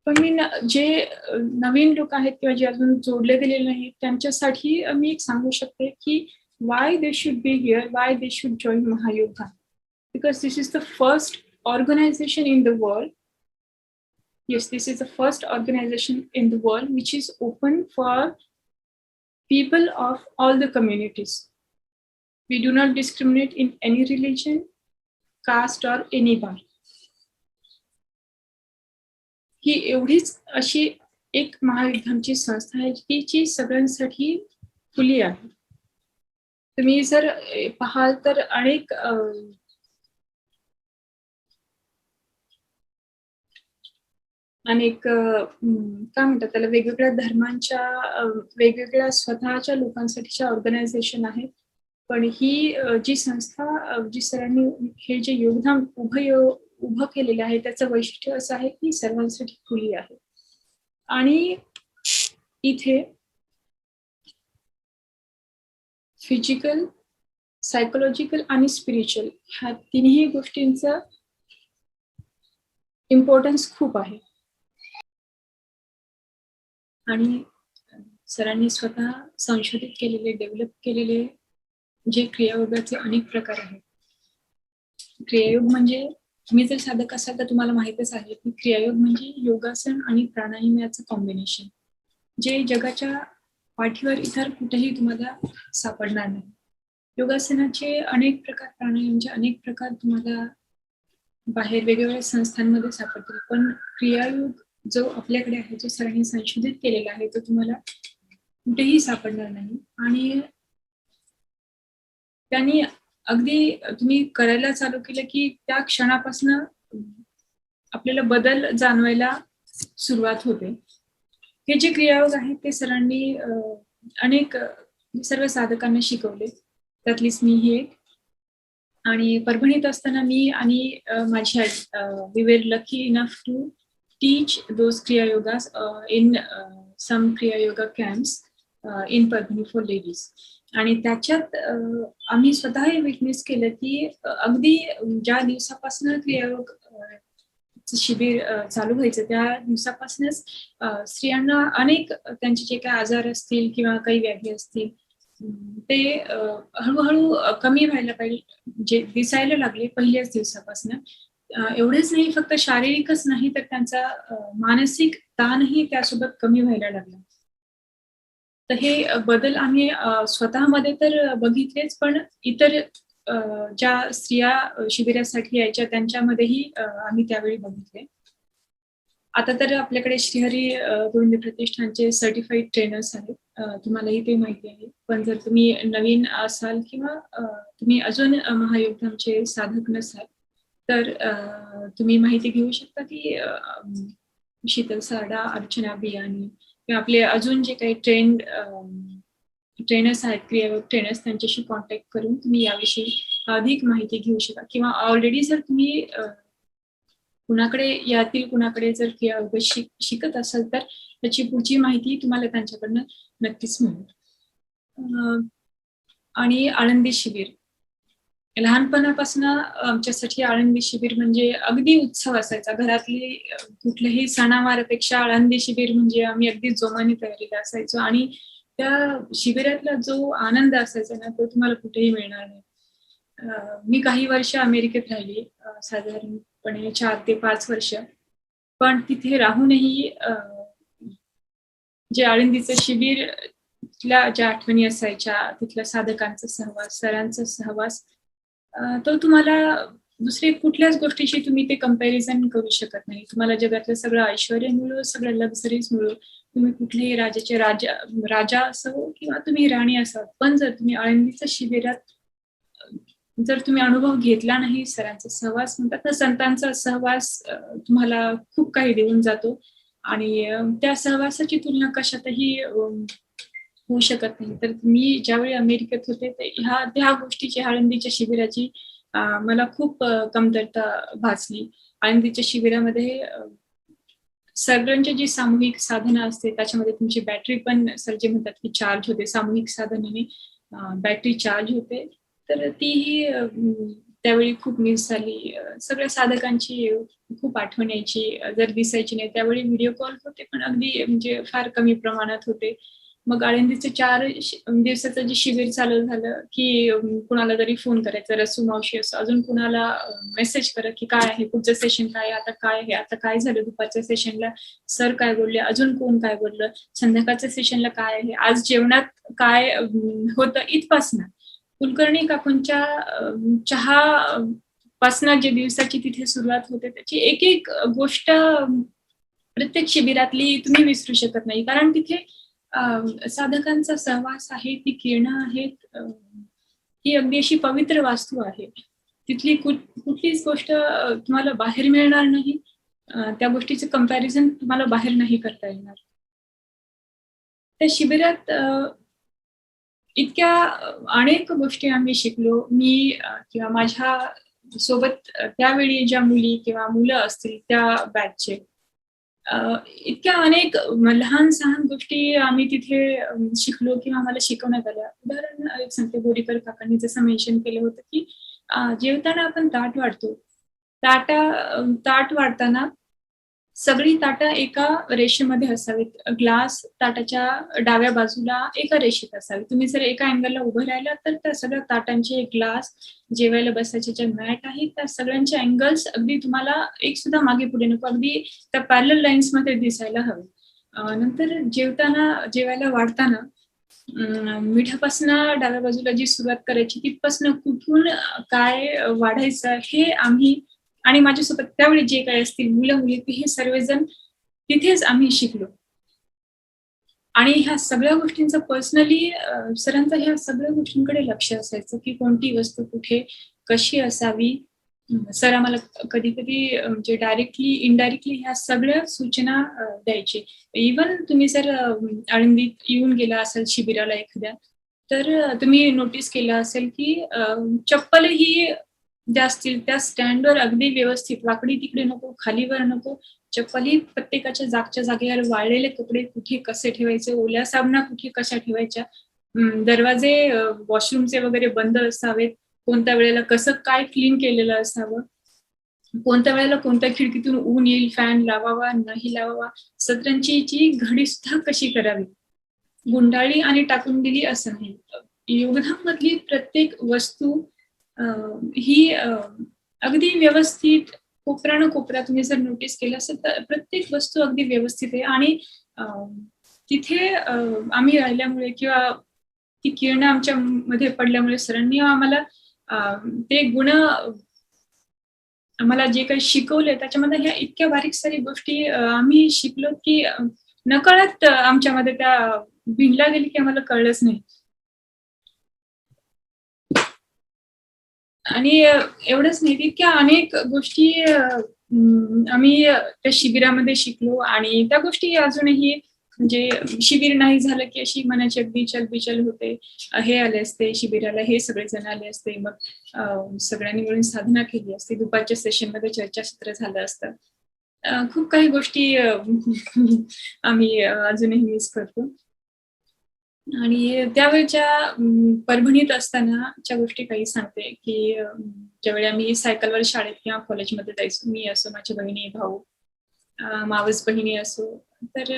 पण मी जे नवीन लोक आहेत किंवा जे अजून जोडले गेलेले नाहीत त्यांच्यासाठी मी एक सांगू शकते की why they should be here, why they should join Mahayoddha, because this is the first organization in the world. Yes, this is the first organization in the world which is open for people of all the communities. We do not discriminate in any religion, caste or any bar. ही एवढीच अशी एक महायुद्धांची संस्था आहे की जी सगळ्यांसाठी खुली आहे. तुम्ही जर पाहाल तर अनेक काय म्हणतात त्याला, वेगवेगळ्या धर्मांच्या वेगवेगळ्या स्वतःच्या लोकांसाठीच्या ऑर्गनायझेशन आहेत. पण ही जी संस्था, जी सरांनी हे जे योगदान उभं केलेलं आहे, त्याचं वैशिष्ट्य असं आहे की सर्वांसाठी खुली आहे. आणि इथे फिजिकल, सायकोलॉजिकल आणि स्पिरिच्युअल ह्या तिन्ही गोष्टींचं इम्पॉर्टन्स खूप आहे. आणि सरांनी स्वतः संशोधित केलेले, डेव्हलप केलेले जे क्रियायोगाचे अनेक प्रकार आहेत. क्रियायोग म्हणजे तुम्ही जर साधक असाल तर तुम्हाला माहितच आहे की क्रियायोग म्हणजे योगासन आणि प्राणायाम याचं कॉम्बिनेशन, जे जगाच्या पाठीवर इतर कुठेही तुम्हाला सापडणार नाही. योगासनाचे अनेक प्रकार, प्राणायामचे अनेक प्रकार तुम्हाला बाहेर वेगवेगळ्या संस्थांमध्ये सापडतील, पण क्रियायोग जो आपल्याकडे आहे, जो सरांनी संशोधित केलेला आहे, तो तुम्हाला कुठेही सापडणार नाही. आणि त्यांनी अगदी तुम्ही करायला चालू केलं की त्या क्षणापासून आपल्याला बदल जाणवायला सुरुवात होते. हे जे क्रियायोग आहेत ते सरांनी अनेक सर्व साधकांना शिकवले, त्यातलीच मी ही एक. आणि परभणीत असताना मी आणि माझी we were lucky enough to teach those kriya yogas in some kriya yoga camps in Parbhani for ladies. आणि त्याच्यात आम्ही स्वतःही विटनेस केलं की अगदी ज्या दिवसापासून क्रियायोग शिबिर चालू व्हायचं त्या दिवसापासूनच स्त्रियांना अनेक त्यांचे जे काही आजार असतील किंवा काही व्याधी असतील ते हळूहळू कमी व्हायला पाहिजे, जे दिसायला लागले पहिल्याच दिवसापासून. एवढेच नाही, फक्त शारीरिकच नाही तर त्यांचा मानसिक ताणही त्यासोबत कमी व्हायला लागला. तर हे बदल आम्ही स्वतःमध्ये तर बघितलेच, पण इतर ज्या स्त्रिया शिबिरासाठी यायच्या त्यांच्यामध्येही आम्ही त्यावेळी बघितले. आता तर आपल्याकडे श्रीहरी गोविंद प्रतिष्ठानचे सर्टिफाईड ट्रेनर्स आहेत, तुम्हालाही ते माहिती आहे. पण जर तुम्ही नवीन असाल किंवा तुम्ही अजून महायोगधामचे साधक नसाल तर तुम्ही माहिती घेऊ शकता की शीतल सारडा, अर्चना बियानी किंवा आपले अजून जे काही ट्रेनर्स आहेत, क्रियायोग ट्रेनर्स, त्यांच्याशी कॉन्टॅक्ट करून तुम्ही याविषयी अधिक माहिती घेऊ शकता. किंवा ऑलरेडी जर तुम्ही कुणाकडे जर क्रियायोग शिकत असाल तर त्याची पुढची माहिती तुम्हाला त्यांच्याकडनं नक्कीच मिळेल. आणि आळंदी शिबिर, लहानपणापासून आमच्यासाठी आळंदी शिबिर म्हणजे अगदी उत्सव असायचा. घरातली कुठल्याही सणावारापेक्षा आळंदी शिबिर म्हणजे आम्ही अगदी जोमाने तयारीला असायचो. आणि त्या शिबिरातला जो आनंद असायचा ना, तो तुम्हाला कुठेही मिळणार नाही. मी काही वर्ष अमेरिकेत राहिली, साधारणपणे 4 ते 5 वर्ष. पण तिथे राहूनही जे आळंदीचं शिबिर, तिथल्या ज्या आठवणी असायच्या, तिथल्या साधकांचा सहवास, सरांचा सहवास, तो तुम्हाला दुसरी कुठल्याच गोष्टीशी तुम्ही ते कंपॅरिझन करू शकत नाही. तुम्हाला जगातलं सगळं ऐश्वर्य मिळो, सगळं लक्झरीज मिळो, तुम्ही कुठलेही राजाचे राजा असो किंवा तुम्ही राणी असाल, पण जर तुम्ही आळंदीच्या शिबिरात जर तुम्ही अनुभव घेतला नाही, सरांचा सहवास म्हणतात ना, संतांचा सहवास तुम्हाला खूप काही देऊन जातो. आणि त्या सहवासाची तुलना कशातही होऊ शकत नाही. तर मी ज्यावेळी अमेरिकेत होते त्या गोष्टीची, आळंदीच्या शिबिराची मला खूप कमतरता भासली. आळंदीच्या शिबिरामध्ये सगळ्यांची जी सामूहिक साधना असते त्याच्यामध्ये तुमची बॅटरी पण, सर जे म्हणतात की चार्ज होते, सामूहिक साधनेने बॅटरी चार्ज होते. तर तीही त्यावेळी खूप मिस झाली. सगळ्या साधकांची खूप आठवण यायची. जर दिसायची नाही त्यावेळी व्हिडिओ कॉल होते, पण अगदी म्हणजे फार कमी प्रमाणात होते. मग आळंदीचे 4 दिवसाचं जे शिबिर चालू झालं की कुणाला तरी फोन करायचा, रसू मावशी असं, अजून कुणाला मेसेज करा की काय आहे, पुढचं सेशन काय, आता काय आहे, आता काय झालं दुपारच्या सेशनला, सर काय बोलले, अजून कोण काय बोललं, संध्याकाळच्या सेशनला काय आहे, आज जेवणात काय होतं, इथपासनं कुलकर्णी काकूंच्या चहा पासनं जे दिवसाची तिथे सुरुवात होते त्याची एक एक गोष्ट प्रत्येक शिबिरातली तुम्ही विसरू शकत नाही. कारण तिथे साधकांचा सहवास आहे, ती किरणं आहेत, ही अगदी अशी पवित्र वास्तू आहे. तिथली कुठलीच गोष्ट तुम्हाला बाहेर मिळणार नाही. त्या गोष्टीचं कंपॅरिझन तुम्हाला बाहेर नाही करता येणार. त्या शिबिरात इतक्या अनेक गोष्टी आम्ही शिकलो. मी किंवा माझ्या सोबत त्यावेळी ज्या मुली किंवा मुलं असतील त्या बॅचचे, इतक्या अनेक लहान सहान गोष्टी आम्ही तिथे शिकलो किंवा आम्हाला शिकवण्यात आल्या. उदाहरण एक सांगते, बोरीकर काकांनी जसं मेन्शन केलं होतं की जेवताना आपण ताट वाढतो, ताट वाढताना सगळी ताटं एका रेषेमध्ये असावीत. ग्लास ताटाच्या डाव्या बाजूला एका रेषेत असावी. तुम्ही जर एका अँगलला उभं राहिला तर त्या सगळ्या ताटांचे ग्लास, जेवायला बसायचे ज्या मॅट आहेत त्या सगळ्यांचे अँगल्स अगदी तुम्हाला एक सुद्धा मागे पुढे नको, अगदी त्या पॅरलल लाईन्स मध्ये दिसायला हवे. नंतर जेवायला वाढताना मिठापासनं डाव्या बाजूला जी सुरुवात करायची तिथपासनं कुठून काय वाढायचं हे आम्ही आणि माझ्यासोबत त्यावेळी जे काही असतील मुलं मुली हे सर्वजण तिथेच आम्ही शिकलो. आणि ह्या सगळ्या गोष्टींचं पर्सनली सरांचं ह्या सगळ्या गोष्टींकडे लक्ष असायचं की कोणती वस्तू कुठे कशी असावी. सर आम्हाला कधी कधी म्हणजे डायरेक्टली इनडायरेक्टली ह्या सगळ्या सूचना द्यायचे. इवन तुम्ही जर आळंदीत येऊन गेला असाल शिबिराला एखाद्या, तर तुम्ही नोटीस केलं असेल की चप्पल ही ज्या असतील त्या स्टँडवर अगदी व्यवस्थित वाकडी तिकडे नको, खालीवर नको, चप्पल ही प्रत्येकाच्या जागच्या जागेवर, वाळलेले कपडे कुठे कसे ठेवायचे, ओल्या साबणा कुठे कशा ठेवायच्या, दरवाजे वॉशरूमचे वगैरे बंद असावेत, कोणत्या वेळेला कसं काय क्लीन केलेलं असावं, कोणत्या वेळेला कोणत्या खिडकीतून ऊन येईल, फॅन लावावा नाही लावावा, सतरंजीची घडी सुद्धा कशी करावी, गुंडाळी आणि टाकून दिली असं नाही. योगदामधली प्रत्येक वस्तू ही अगदी व्यवस्थित कोपऱ्यानं कोपरा तुम्ही जर नोटीस केलं असेल तर प्रत्येक वस्तू अगदी व्यवस्थित आहे. आणि तिथे आम्ही राहिल्यामुळे किंवा ती किरणं आमच्या मध्ये पडल्यामुळे सरांनी आम्हाला ते गुण आम्हाला जे काही शिकवले त्याच्यामध्ये ह्या इतक्या बारीक सारी गोष्टी आम्ही शिकलो की नकळत आमच्यामध्ये त्या भिनल्या गेली की आम्हाला कळलंच नाही. आणि एवढंच नाही, इतक्या अनेक गोष्टी आम्ही त्या शिबिरामध्ये शिकलो. आणि त्या गोष्टी अजूनही म्हणजे शिबिर नाही झालं की अशी मनाची अगदी चलबिचल होते. हे आले असते शिबिराला, हे सगळेजण आले असते, मग सगळ्यांनी मिळून साधना केली असते, दुपारच्या सेशनमध्ये चर्चासत्र झालं असतं. खूप काही गोष्टी आम्ही अजूनही मिस करतो. आणि त्यावेळच्या परभणीत असतानाच्या गोष्टी काही सांगते की ज्यावेळी आम्ही सायकलवर शाळेत किंवा कॉलेजमध्ये जायचो, मी असो, माझ्या बहिणी भाऊ, मावस बहिणी असो, तर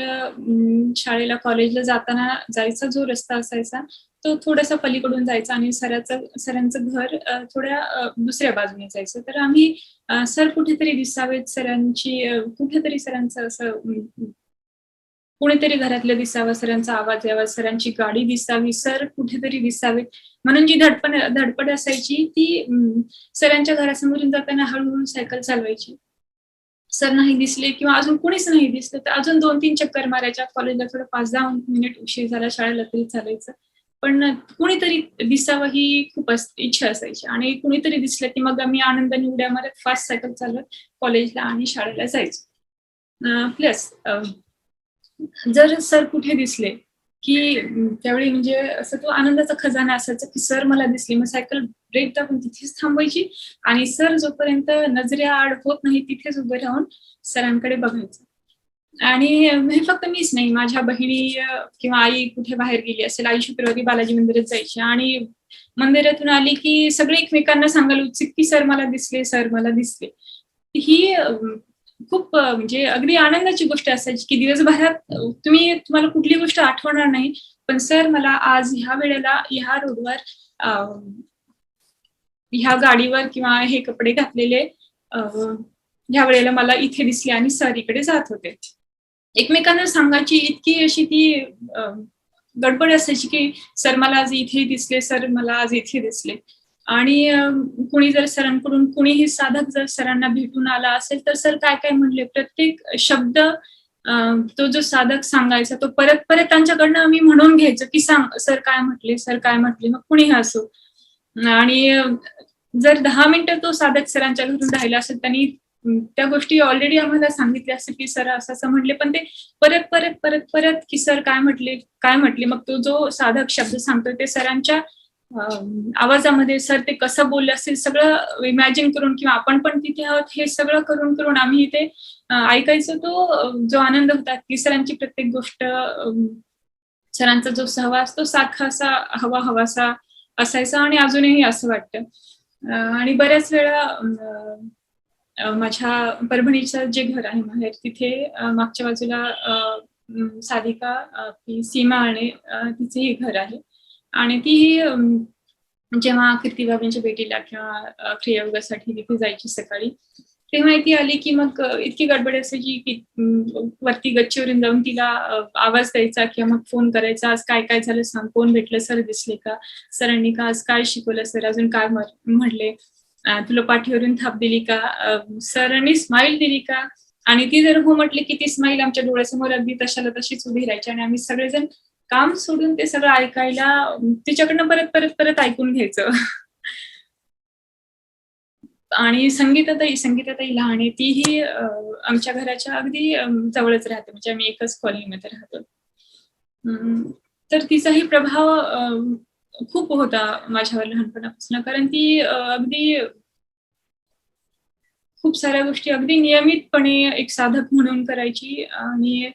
शाळेला कॉलेजला जाताना जायचा जो रस्ता असायचा तो थोडासा पलीकडून जायचा आणि सरांचं घर थोड्या दुसऱ्या बाजूने जायचं. तर आम्ही सर कुठेतरी दिसावेत, कुठेतरी सरांचं असं कुणीतरी घरातलं दिसावं, सरांचा आवाज यावा, सरांची गाडी दिसावी, सर कुठेतरी दिसावेत म्हणून जी धडपड असायची ती सरांच्या घरासमोरून जाताना हळूहळू सायकल चालवायची. सर नाही दिसले किंवा अजून कुणीच नाही दिसलं तर अजून 2-3 चक्कर मारायच्या. कॉलेजला थोडं 5-10 मिनिट उशीर झाला शाळेला तरी चालायचं, पण कुणीतरी दिसावं ही खूप इच्छा असायची. आणि कुणीतरी दिसलं की मग आम्ही आनंदाने उड्या मारत फास्ट सायकल चालवत कॉलेजला आणि शाळेला जायचो. प्लस जर सर कुठे दिसले की त्यावेळी म्हणजे असं तो आनंदाचा खजाना असायचा की सर मला दिसले, मग सायकल ब्रेक दाबून तिथेच थांबायची आणि सर जोपर्यंत नजरेआड होत नाही तिथेच उभे राहून सरांकडे बघायचं. आणि हे फक्त मीच नाही, माझ्या बहिणी किंवा आई कुठे बाहेर गेली असेल, आई शुक्रवारी बालाजी मंदिरात जायची आणि मंदिरातून आली की सगळे एकमेकांना सांगायला उत्सुक की सर मला दिसले, सर मला दिसले. ही खूप म्हणजे अगदी आनंदाची गोष्ट असायची की दिवसभरात तुम्हाला कुठली गोष्ट आठवणार नाही, पण सर मला आज ह्या वेळेला ह्या रोडवर ह्या गाडीवर किंवा हे कपडे घातलेले ह्या वेळेला मला इथे दिसले आणि सर इकडे जात होते. एकमेकांना सांगायची इतकी अशी ती गडबड असायची की सर मला आज इथे दिसले, सर मला आज इथे दिसले. आणि कुणी जर सरांकडून कुणीही साधक जर सरांना भेटून आला असेल तर सर काय काय म्हणले, प्रत्येक शब्द तो जो साधक सांगायचा तो परत परत त्यांच्याकडनं आम्ही म्हणून घ्यायचो की सांग सर काय म्हटले, सर काय म्हटले, मग कुणीही असो. आणि जर 10 मिनिटं तो साधक सरांच्या घरून राहिला असेल, त्यांनी त्या गोष्टी ऑलरेडी आम्हाला सांगितल्या असेल की सर असं असं म्हटले, पण ते परत परत परत परत की सर काय म्हटले, मग तो जो साधक शब्द सांगतोय ते सरांच्या आवाजामध्ये सर ते कसं बोलले असेल सगळं इमॅजिन करून किंवा आपण पण तिथे आहोत हे सगळं करून करून आम्ही इथे ऐकायचो. तो जो आनंद होता की सरांची प्रत्येक गोष्ट, सरांचा जो सहवास तो सारखा असा हवासा असायचा आणि अजूनही असं वाटतं. आणि बऱ्याच वेळा माझ्या परभणीचं जे घर आहे माहेर तिथे मागच्या बाजूला साधिका ती सीमा आणि तिचेही घर आहे. आणि ती जेव्हा कीर्तिबाबांच्या भेटीला किंवा क्रियायोगासाठी तिथे जायची सकाळी, तेव्हा ती आली की मग इतकी गडबड असायची की वरती गच्चीवरून जाऊन तिला आवाज द्यायचा किंवा मग फोन करायचा, आज काय काय झालं सांग, कोण भेटलं, सर दिसले का, सरांनी का आज काय शिकवलं, सर अजून काय म्हणले. तुला पाठीवरून थाप दिली का, सरांनी स्माइल दिली का, आणि ती जर हो म्हटली की ती स्माइल आमच्या डोळ्यासमोर अगदी तशाला तशीच उभी राहायची आणि आम्ही सगळेजण काम सोडून ते सगळं ऐकायला तिच्याकडनं परत परत परत ऐकून घ्यायचं. आणि संगीताताई लहान आहे, तीही आमच्या घराच्या अगदी जवळच राहते, म्हणजे आम्ही एकच कॉलनीमध्ये राहतो. तर तिचाही प्रभाव खूप होता माझ्यावर लहानपणापासून, कारण ती अगदी खूप साऱ्या गोष्टी अगदी नियमितपणे एक साधक म्हणून करायची. आणि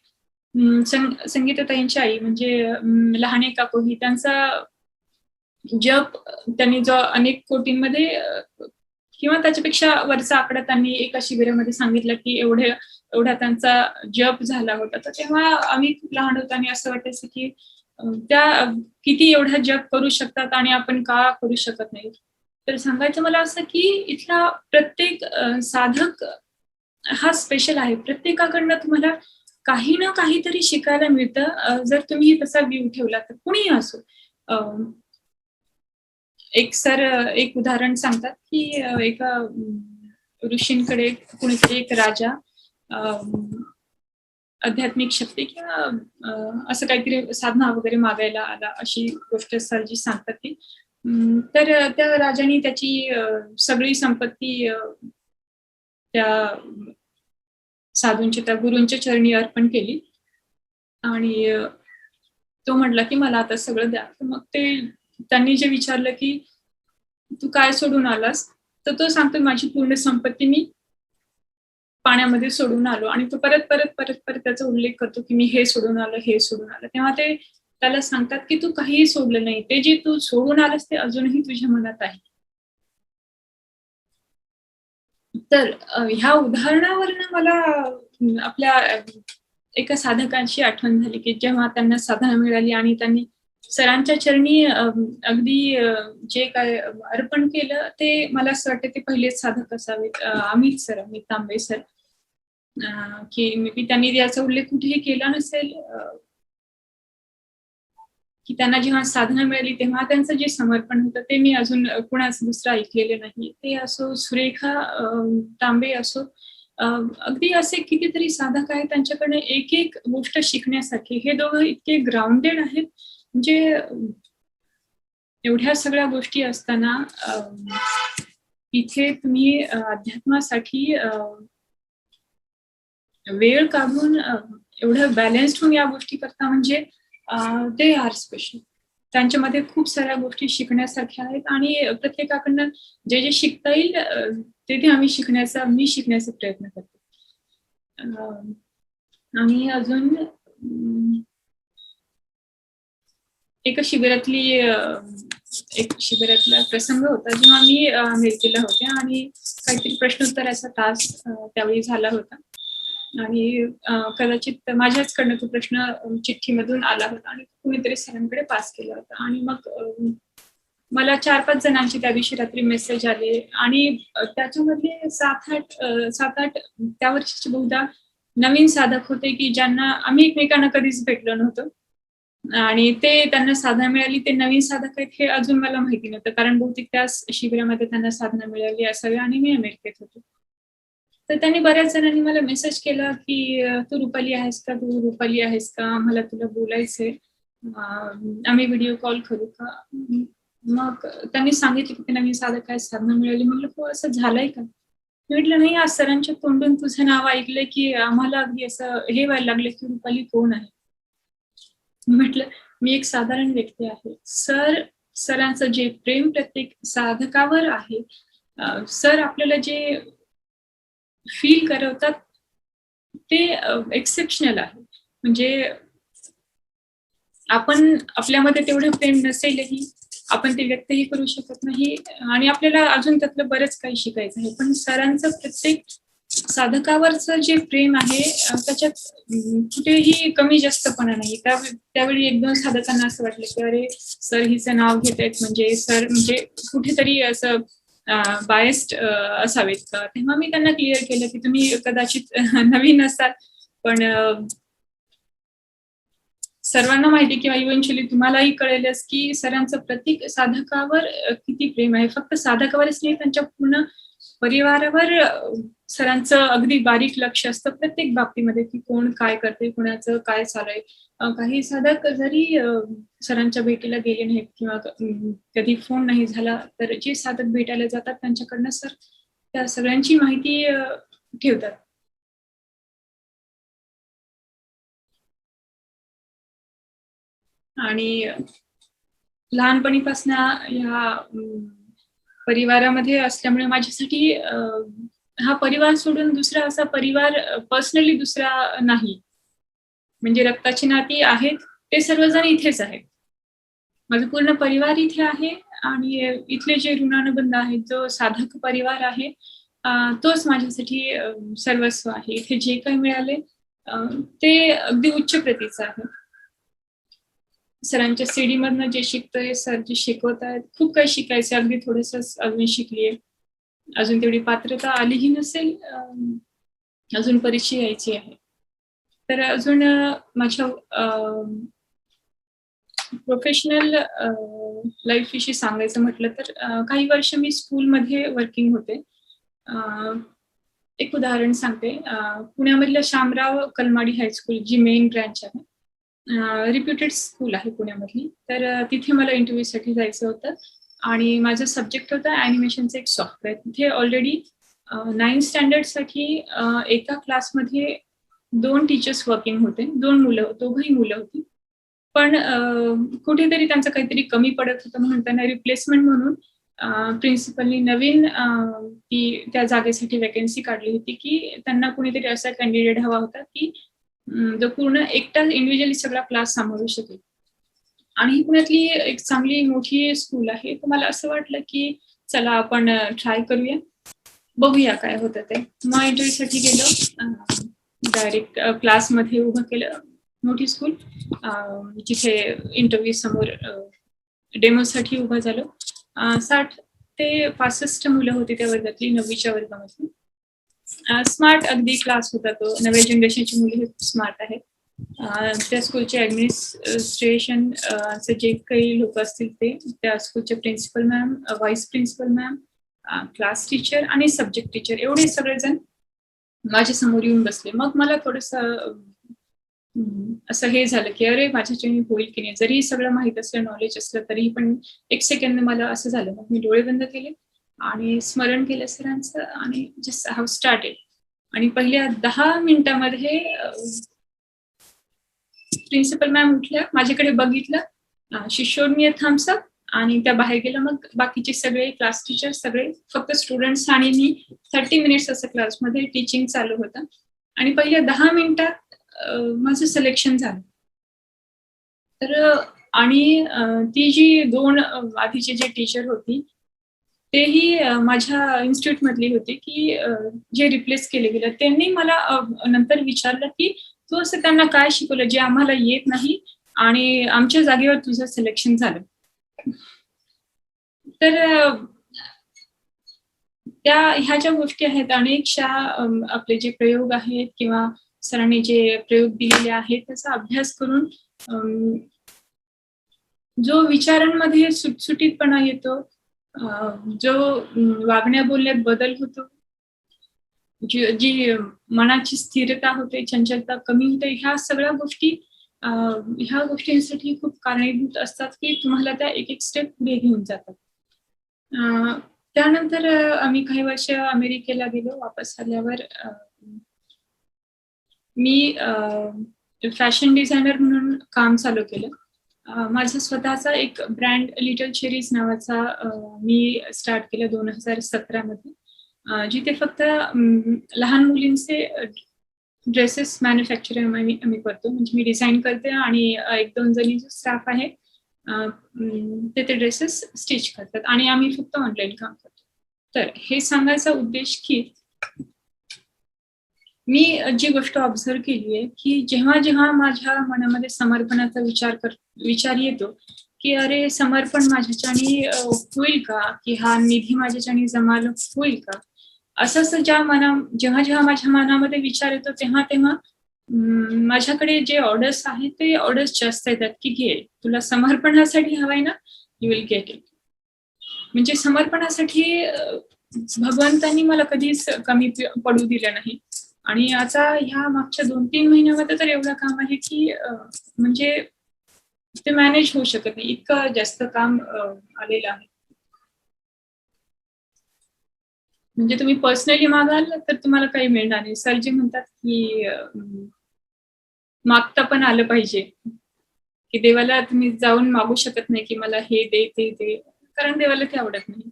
संगीताताईंची आई म्हणजे लहाने काकू, त्यांचा जप त्यांनी जो अनेक कोटींमध्ये किंवा त्याच्यापेक्षा वरचा आकडा त्यांनी एका शिबिरामध्ये सांगितलं की एवढा त्यांचा जप झाला होता. तर तेव्हा आम्ही खूप लहान होतो आणि असं वाटायचं की त्या किती एवढा जप करू शकतात आणि आपण का करू शकत नाही. तर सांगायचं मला असं की इथला प्रत्येक साधक हा स्पेशल आहे. प्रत्येकाकडनं तुम्हाला काही ना काहीतरी शिकायला मिळतं जर तुम्ही तसा व्ह्यू ठेवला तर. कुणीही असो. एक उदाहरण सांगतात की एका ऋषींकडे कुणीतरी एक राजा आध्यात्मिक शक्ती किंवा असं काहीतरी साधना वगैरे मागायला आला, अशी गोष्ट सरजी सांगतात ती. तर त्या राजाने त्याची सगळी संपत्ती त्या साधूंच्या, त्या गुरूंच्या चरणी अर्पण केली आणि तो म्हटला की मला आता सगळं द्या. तर मग त्यांनी जे विचारलं की तू काय सोडून आलास, तर तो सांगतो माझी पूर्ण संपत्ती मी पाण्यामध्ये सोडून आलो. आणि तो परत परत परत परत त्याचा उल्लेख करतो की मी हे सोडून आलो, हे सोडून आलो. तेव्हा ते त्याला सांगतात की तू काहीही सोडलं नाही, ते जे तू सोडून आलास ते अजूनही तुझ्या मनात आहे. तर ह्या उदाहरणावरनं मला आपल्या एका साधकांची आठवण झाली की जेव्हा त्यांना साधना मिळाली आणि त्यांनी सरांच्या चरणी अगदी जे काय अर्पण केलं, ते मला असं वाटतं ते पहिलेच साधक असावेत. अमित तांबे सर, की मे बी त्यांनी याचा उल्लेख कुठेही केला नसेल की त्यांना जेव्हा साधना मिळाली तेव्हा त्यांचं जे समर्पण होतं ते मी अजून कुणाच दुसरं ऐकलेलं नाही. ते असो, सुरेखा तांबे असो, अगदी असे कितीतरी साधक आहेत, त्यांच्याकडे एक एक गोष्ट शिकण्यासारखी. हे दोघं इतके ग्राउंडेड आहेत, म्हणजे एवढ्या सगळ्या गोष्टी असताना इथे तुम्ही अध्यात्मासाठी वेळ काढून एवढं बॅलन्स्ड होऊन या गोष्टी करता, म्हणजे ते आर स्पेशल. त्यांच्यामध्ये खूप साऱ्या गोष्टी शिकण्यासारख्या आहेत आणि प्रत्येकाकडनं जे जे शिकता येईल ते मी शिकण्याचा प्रयत्न करते. आणि अजून एक शिबिरातला प्रसंग होता जेव्हा मी अमेरिकेला होते आणि काहीतरी प्रश्नोत्तराचा तास त्यावेळी झाला होता आणि कदाचित माझ्याचकडनं तो प्रश्न चिठ्ठीमधून आला होता आणि कुणीतरी सरांकडे पास केला होता. आणि मग मला 4-5 जणांची त्या दिवशी रात्री मेसेज आले आणि त्याच्यामधले 7-8 त्या वर्षीचे बहुधा नवीन साधक होते की ज्यांना आम्ही एकमेकांना कधीच भेटलो नव्हतो आणि त्यांना साधना मिळाली. ते नवीन साधक आहेत हे अजून मला माहिती नव्हतं, कारण बहुतेक त्या शिबिरामध्ये त्यांना साधना मिळाली असावी आणि मी अमेरिकेत होते. तर त्यांनी बऱ्याच जणांनी मला मेसेज केला की तू रुपाली आहेस का, मला तुला बोलायचंय, आम्ही व्हिडिओ कॉल करू का. मग त्यांनी सांगितलं की ते नवीन साधक काय साधना मिळाली. म्हटलं हो असं झालंय का. म्हटलं नाही, आज सरांच्या तोंडून तुझं नाव ऐकलंय की आम्हाला अगदी असं हे व्हायला लागलं की रुपाली कोण आहे. म्हटलं मी एक साधारण व्यक्ती आहे. सरांचं जे प्रेम प्रत्येक साधकावर आहे, सर आपल्याला जे फील करवतात ते एक्सेप्शनल आहे. म्हणजे आपण आपल्यामध्ये तेवढं प्रेम नसेलही, आपण ते व्यक्तही करू शकत नाही आणि आपल्याला अजून त्यातलं बरंच काही शिकायचं आहे. पण सरांचं प्रत्येक साधकावरचं जे प्रेम आहे त्याच्यात कुठेही कमी जास्तपणा नाही. त्यावेळी 1-2 साधकांना असं वाटलं की अरे सर हिचं नाव घेत आहेत, म्हणजे सर म्हणजे कुठेतरी असं बायस्ड असावेत का. तेव्हा मी त्यांना क्लिअर केलं की तुम्ही कदाचित नवीन असाल, पण सर्वांना माहिती किंवा इव्हेंच्युअली तुम्हालाही कळेलच की सरांचं प्रत्येक साधकावर किती प्रेम आहे. फक्त साधकावरच नाही, त्यांच्या पूर्ण परिवारावर सरांचं अगदी बारीक लक्ष असतं प्रत्येक बाबतीमध्ये की कोण काय करते, कोणाचं काय चालू आहे. काही साधक जरी सरांच्या भेटीला गेले नाहीत किंवा कधी फोन नाही झाला, तर जे साधक भेटायला जातात त्यांच्याकडनं सर त्या सगळ्यांची माहिती ठेवतात. आणि लहानपणीपासून ह्या परिवारामध्ये असल्यामुळे माझ्यासाठी हा परिवार सोडून दुसरा असा परिवार पर्सनली दुसरा नाही. म्हणजे रक्ताची नाती आहेत ते सर्वजण इथेच आहेत. माझा पूर्ण परिवार इथे आहे आणि इथले जे ऋणानुबंध आहेत, जो साधक परिवार आहे तोच माझ्यासाठी सर्वस्व आहे. इथे जे काही मिळाले ते अगदी उच्च प्रतीचं आहे. सरांच्या सीडी मधनं जे शिकतोय, सर जे शिकवत आहेत, खूप काही शिकायचं, अगदी थोडंसं अजून शिकलीये. अजून तेवढी पात्रता आलीही नसेल, अजून परीक्षा यायची आहे. तर अजून माझ्या प्रोफेशनल लाईफ विषयी सांगायचं म्हटलं तर काही वर्ष मी स्कूलमध्ये वर्किंग होते. एक उदाहरण सांगते. पुण्यामधलं शामराव कलमाडी हायस्कूल जी मेन ब्रँच आहे, रिप्युटेड स्कूल आहे पुण्यामधली. तर तिथे मला इंटरव्ह्यूसाठी जायचं होतं आणि माझा सब्जेक्ट होता ॲनिमेशनचं एक सॉफ्टवेअर. तिथे ऑलरेडी 9th स्टँडर्डसाठी एका क्लासमध्ये 2 टीचर्स वर्किंग होते, दोघंही मुलं होती. पण कुठेतरी त्यांचं काहीतरी कमी पडत होतं म्हणून त्यांना रिप्लेसमेंट म्हणून प्रिन्सिपलनी नवीन त्या जागेसाठी वॅकन्सी काढली होती की त्यांना कुणीतरी असा कॅन्डिडेट हवा होता की जो पूर्ण एकटा इंडिव्हिज्युअली सगळा क्लास सांभाळू शकेल. आणि ही पुण्यातली एक चांगली मोठी स्कूल आहे. तर मला असं वाटलं की चला आपण ट्राय करूया, बघूया काय होतं ते. मग इंटरव्ह्यूसाठी गेलो, डायरेक्ट क्लासमध्ये उभं केलं. मोठी स्कूल, जिथे इंटरव्ह्यू समोर डेमोसाठी उभं झालो. 60 ते 65 मुलं होती त्या वर्गातली, 9वीच्या वर्गामधली. स्मार्ट अगदी क्लास होता तो. नव्या जनरेशनची मुले हे स्मार्ट आहेत. त्या स्कूलचे ॲडमिनिस्ट्रेशन जे काही लोक असतील ते, त्या स्कूलचे principal ma'am, vice principal ma'am, class teacher आणि सब्जेक्ट टीचर एवढे सगळेजण माझ्या समोर येऊन बसले. मग मला थोडंसं असं हे झालं की अरे माझ्याच्याने होईल की नाही. जरी सगळं माहीत असलं, नॉलेज असलं, तरीही पण एक सेकंड मला असं झालं. मग मी डोळे बंद केले आणि स्मरण केलं सरांचं आणि जस्ट हॅव स्टार्टेड. आणि पहिल्या 10 मिनिटांमध्ये प्रिन्सिपल मॅम उठल्या, माझ्याकडे बघितलं, she showed me a thumbs up आणि त्या बाहेर गेल्या. मग बाकीचे सगळे क्लास टीचर सगळे, फक्त स्टुडंट्स आणि मी 30 मिनिट्स असं क्लासमध्ये टीचिंग चालू होतं. आणि पहिल्या 10 मिनिटात माझं सिलेक्शन झालं. तर आणि ती जी 2 आधीचे जे टीचर होती तेही माझ्या इन्स्टिट्यूट मधली होती की जे रिप्लेस केले गेले. त्यांनी मला नंतर विचारलं की तू असं त्यांना काय शिकवलं जे आम्हाला येत नाही आणि आमच्या जागेवर तुझं सिलेक्शन झालं. तर ह्या ज्या गोष्टी आहेत, अनेकशा आपले जे प्रयोग आहेत किंवा सरांनी जे प्रयोग दिलेले आहेत त्याचा अभ्यास करून जो विचारांमध्ये सुटसुटीतपणा येतो, जो वागण्या बोलण्यात बदल होतो, जी मनाची स्थिरता होते, चंचलता कमी होते, ह्या सगळ्या गोष्टी ह्या गोष्टींसाठी खूप कारणीभूत असतात की तुम्हाला त्या एक एक स्टेप पुढे घेऊन जातात. त्यानंतर आम्ही काही वर्ष अमेरिकेला गेलो. वापस आल्यावर मी फॅशन डिझायनर म्हणून काम चालू केलं. माझा स्वतःचा एक ब्रँड लिटल चेरीज नावाचा मी स्टार्ट केला 2017 मध्ये, जिथे फक्त लहान मुलींचे ड्रेसेस मॅन्युफॅक्चरिंग आम्ही करतो. म्हणजे मी डिझाईन करते आणि 1-2 जणी जो स्टाफ आहे ते ड्रेसेस स्टिच करतात आणि आम्ही फक्त ऑनलाईन काम करतो. तर हे सांगायचा उद्देश की मी जी गोष्ट ऑब्झर्व केली आहे की जेव्हा जेव्हा माझ्या मनामध्ये समर्पणाचा विचार येतो की अरे समर्पण माझ्याच्यानी होईल का, की हा निधी माझ्याच्यानी जमा होईल का, असं जेव्हा जेव्हा माझ्या मनामध्ये विचार येतो तेव्हा माझ्याकडे जे ऑर्डर्स आहेत ते ऑर्डर्स जास्त येतात की घे, तुला समर्पणासाठी हवाय ना, यू विल गेट इट. म्हणजे समर्पणासाठी भगवंतांनी मला कधीच कमी पडू दिलं नाही. आणि आता ह्या मागच्या 2-3 महिन्यामध्ये तर एवढं काम आहे की म्हणजे ते मॅनेज होऊ शकत नाही, इतकं जास्त काम आलेलं आहे. म्हणजे तुम्ही पर्सनली मागाल तर तुम्हाला काही मिळणार नाही. सर जे म्हणतात की मागता पण आलं पाहिजे, की देवाला तुम्ही जाऊन मागू शकत नाही की मला हे दे ते दे, कारण देवाला ते आवडत नाही.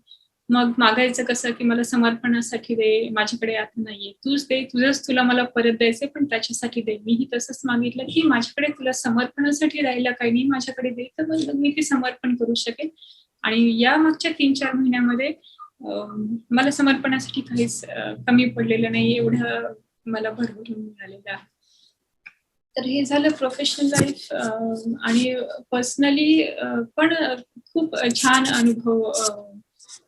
मग मागायचं कसं की मला समर्पणासाठी दे, माझ्याकडे आता नाहीये, तूच दे, तुला मला परत द्यायचंय पण त्याच्यासाठी दे. मीही तसंच मागितलं की माझ्याकडे तुला समर्पणासाठी राहिलं काही नाही, माझ्याकडे दे तर मग मी ते समर्पण करू शकेल. आणि या मागच्या 3-4 महिन्यामध्ये मला समर्पणासाठी काहीच कमी पडलेलं नाही, एवढं मला भरभरून मिळालेलं आहे. तर हे झालं प्रोफेशनल लाईफ. आणि पर्सनली पण खूप छान अनुभव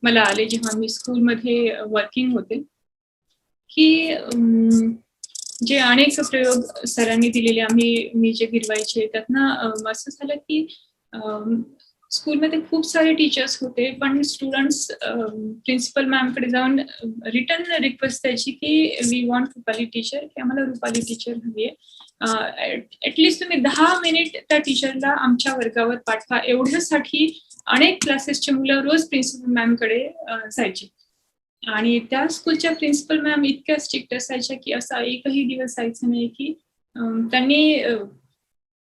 मला आले जेव्हा मी स्कूलमध्ये वर्किंग होते, की जे अनेक प्रयोग सरांनी दिलेले मी जे गिरवायचे त्यातनं असं झालं की स्कूलमध्ये खूप सारे टीचर्स होते, पण स्टुडंट्स प्रिन्सिपल मॅमकडे जाऊन रिटर्न रिक्वेस्ट द्यायची की वी वॉन्ट रुपाली टीचर, की आम्हाला रुपाली टीचर हवी आहे. ऍटलिस्ट तुम्ही 10 मिनिट त्या टीचरला आमच्या वर्गावर पाठवा, एवढ्यासाठी अनेक क्लासेसचे मुलं रोज प्रिन्सिपल मॅमकडे जायची. आणि त्या स्कूलच्या प्रिन्सिपल मॅम इतक्या स्ट्रिक्ट असायच्या की असा एकही दिवस जायचा नाही की त्यांनी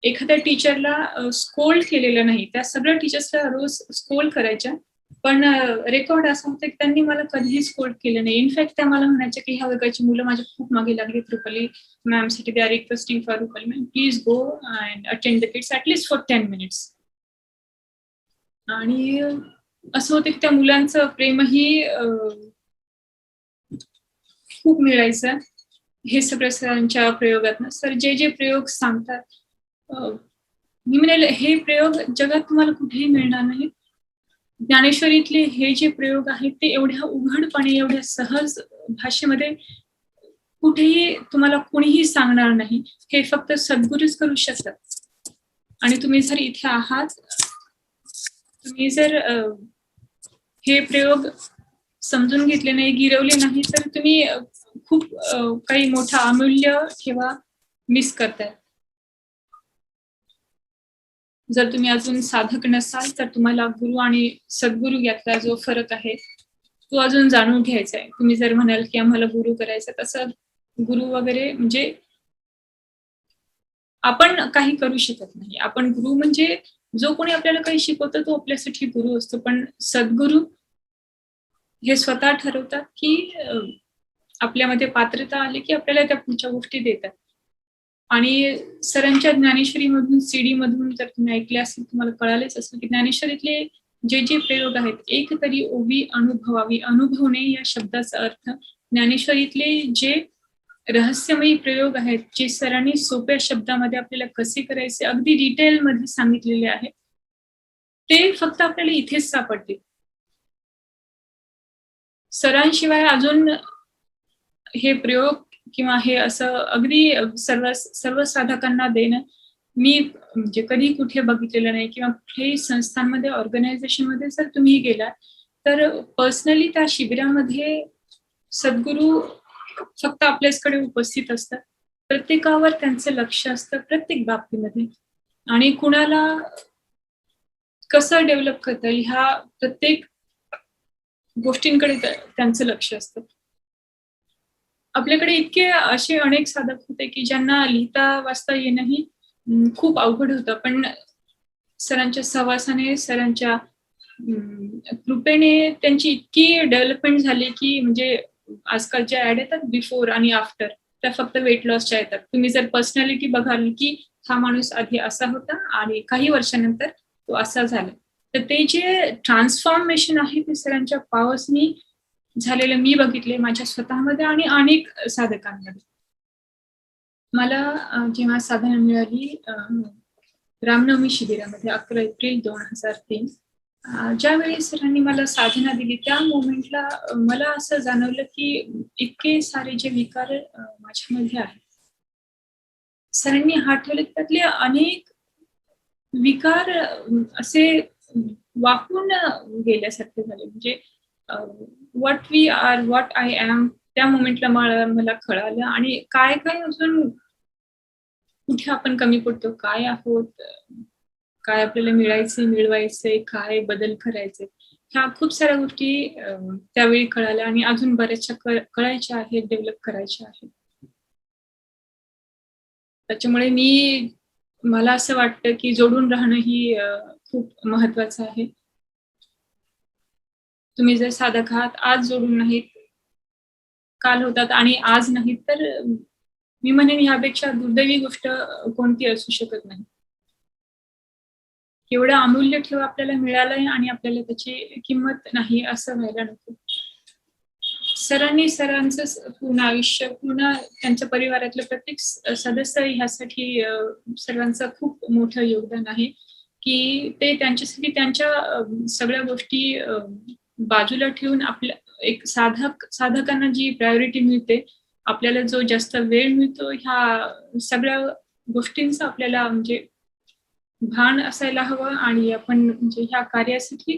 एखाद्या टीचरला स्कोल्ड केलेलं नाही. त्या सगळ्या टीचर्सला रोज स्कोल्ड करायच्या, पण रेकॉर्ड असं होतं की त्यांनी मला कधीही स्कोल्ड केलं नाही. इनफॅक्ट त्या मला म्हणायच्या की ह्या वर्गाची मुलं माझ्या खूप मागे लागलीत रुपाली मॅमसाठी, they are requesting for Rupali ma'am, please go and attend the kids at least for 10 minutes. आणि असं होतं की त्या मुलांचं प्रेमही खूप मिळायचं हे सगळ्या सरांच्या प्रयोगातनं. सर जे प्रयोग सांगतात, मी म्हणेल हे प्रयोग जगात तुम्हाला कुठेही मिळणार नाहीत. ज्ञानेश्वरीतले हे जे प्रयोग आहेत ते एवढ्या उघडपणे, एवढ्या सहज भाषेमध्ये कुठेही तुम्हाला कोणीही सांगणार नाही. हे फक्त सद्गुरूच करू शकतात. आणि तुम्ही जर इथे आहात, तुम्ही जर हे प्रयोग समजून घेतले नाही, गिरवले नाही, तर तुम्ही खूप काही मोठा अमूल्य ठेवा मिस करताय. जर तुम्ही अजून साधक नसाल तर तुम्हाला गुरु आणि सद्गुरु यातला जो फरक आहे तो अजून जाणून घ्यायचा आहे. तुम्ही जर म्हणाल की आम्हाला गुरु करायचं, तसं गुरु वगैरे म्हणजे आपण काही करू शकत नाही. आपण गुरु म्हणजे जो कोणी आपल्याला काही शिकवतो तो आपल्यासाठी गुरु असतो, पण सद्गुरु हे स्वतः ठरवतात की आपल्यामध्ये पात्रता आली की आपल्याला त्या पुढच्या गोष्टी देतात. आणि सरांच्या ज्ञानेश्वरीमधून, CD मधून जर तुम्ही ऐकले असेल तुम्हाला कळालेच असेल की ज्ञानेश्वरीतले जे प्रयोग आहेत, एक तरी ओवी अनुभवावी, अनुभवणे या शब्दाचा अर्थ ज्ञानेश्वरीतले जे रहस्यमयी प्रयोग आहेत, जे सरांनी सोप्या शब्दामध्ये आपल्याला कसे करायचे अगदी डिटेल मध्ये सांगितलेले आहे, ते फक्त आपल्याला इथेच सापडते. सरांशिवाय अजून हे प्रयोग किंवा हे असं अगदी सर्व साधकांना देणं मी म्हणजे कधी कुठे बघितलेलं नाही. किंवा कुठल्याही संस्थांमध्ये, ऑर्गनायझेशनमध्ये जर तुम्ही गेलात तर पर्सनली त्या शिबिरामध्ये सद्गुरू फक्त आपल्याचकडे उपस्थित असतात. प्रत्येकावर त्यांचं लक्ष असतं प्रत्येक बाबतीमध्ये, आणि कुणाला कसं डेव्हलप करता येईल ह्या प्रत्येक गोष्टींकडे त्यांचं लक्ष असतं. आपल्याकडे इतके असे अनेक साधक होते की ज्यांना लिहिता वाचता येणंही खूप अवघड होतं, पण सरांच्या सहवासाने, सरांच्या कृपेने त्यांची इतकी डेव्हलपमेंट झाली की म्हणजे आजकाल ज्या ऍड येतात बिफोर आणि आफ्टर, त्या फक्त वेट लॉसच्या येतात. तुम्ही जर पर्सनॅलिटी बघाल की हा माणूस आधी असा होता आणि काही वर्षानंतर तो असा झाला, तर ते जे ट्रान्सफॉर्मेशन आहे ते सरांच्या पॉवर्सनी झालेलं मी बघितले माझ्या स्वतःमध्ये आणि अनेक साधकांमध्ये. मला जेव्हा साधना मिळाली रामनवमी शिबिरामध्ये 11 एप्रिल 2003, ज्यावेळी सरांनी मला साधना दिली त्या मोमेंटला मला असं जाणवलं की इतके सारे जे विकार माझ्यामध्ये आहेत सरांनी हात ठेवले त्यातले अनेक विकार असे वाहून गेल्यासारखे झाले. म्हणजे what we are, what I am, त्या मोमेंटला मला कळालं. आणि काय काय अजून कुठे आपण कमी पडतो, काय आहोत, काय आपल्याला मिळवायचंय, काय बदल करायचे, ह्या खूप साऱ्या गोष्टी त्यावेळी कळाल्या आणि अजून बऱ्याचशा कळायच्या आहेत, डेव्हलप करायच्या आहेत. त्याच्यामुळे मला असं वाटतं की जोडून राहणं ही खूप महत्वाचं आहे. तुम्ही जर साधक आहात, आज जोडून नाहीत, काल होतात आणि आज नाहीत, तर मी म्हणेन ह्यापेक्षा दुर्दैवी गोष्ट कोणती असू शकत नाही. एवढं अमूल्य ठेव आपल्याला मिळालंय आणि आपल्याला त्याची किंमत नाही असं व्हायला नको. सरांनी सरांचं पूर्ण आयुष्य, पूर्ण त्यांच्या परिवारातलं प्रत्येक सदस्य ह्यासाठी सर्वांचं खूप मोठं योगदान आहे की ते त्यांच्यासाठी त्यांच्या सगळ्या गोष्टी बाजूला ठेवून आपल्या एक साधकांना जी प्रायोरिटी मिळते, आपल्याला जो जास्त वेळ मिळतो, ह्या सगळ्या गोष्टींचं आपल्याला म्हणजे भान असायला हवं आणि आपण म्हणजे ह्या कार्यासाठी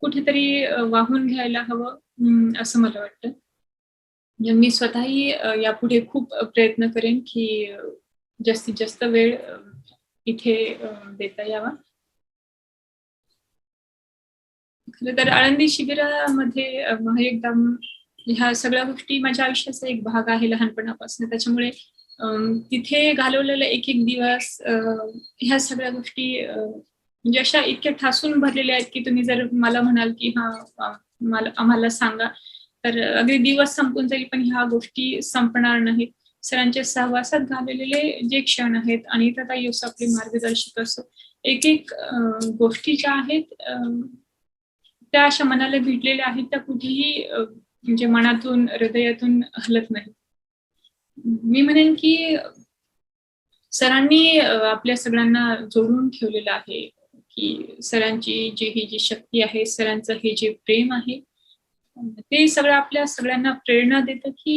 कुठेतरी वाहून घ्यायला हवं असं मला वाटतं. मी स्वतःही यापुढे खूप प्रयत्न करेन की जास्तीत जास्त वेळ इथे देता यावा. खरं तर आळंदी शिबिरामध्ये महायोगदान ह्या सगळ्या गोष्टी माझ्या आयुष्याचा एक भाग आहे लहानपणापासून. त्याच्यामुळे तिथे घालवलेला एक एक दिवस ह्या सगळ्या गोष्टी म्हणजे अशा इतक्या ठासून भरलेल्या आहेत की तुम्ही जर मला म्हणाल की आम्हाला सांगा, तर अगदी दिवस संपून जाईल पण ह्या गोष्टी संपणार नाहीत. सरांच्या सहवासात घालवलेले जे क्षण आहेत आणि ताई असो, आपले मार्गदर्शक असो, एक एक गोष्टी ज्या आहेत त्या अशा मनाला भिडलेल्या आहेत, त्या कुठेही म्हणजे मनातून, हृदयातून हलत नाही. मी म्हणेन की सरांनी आपल्या सगळ्यांना जोडून ठेवलेलं आहे की सरांची ही जी शक्ती आहे, सरांचं हे जे प्रेम आहे, ते सगळं आपल्या सगळ्यांना प्रेरणा देतं की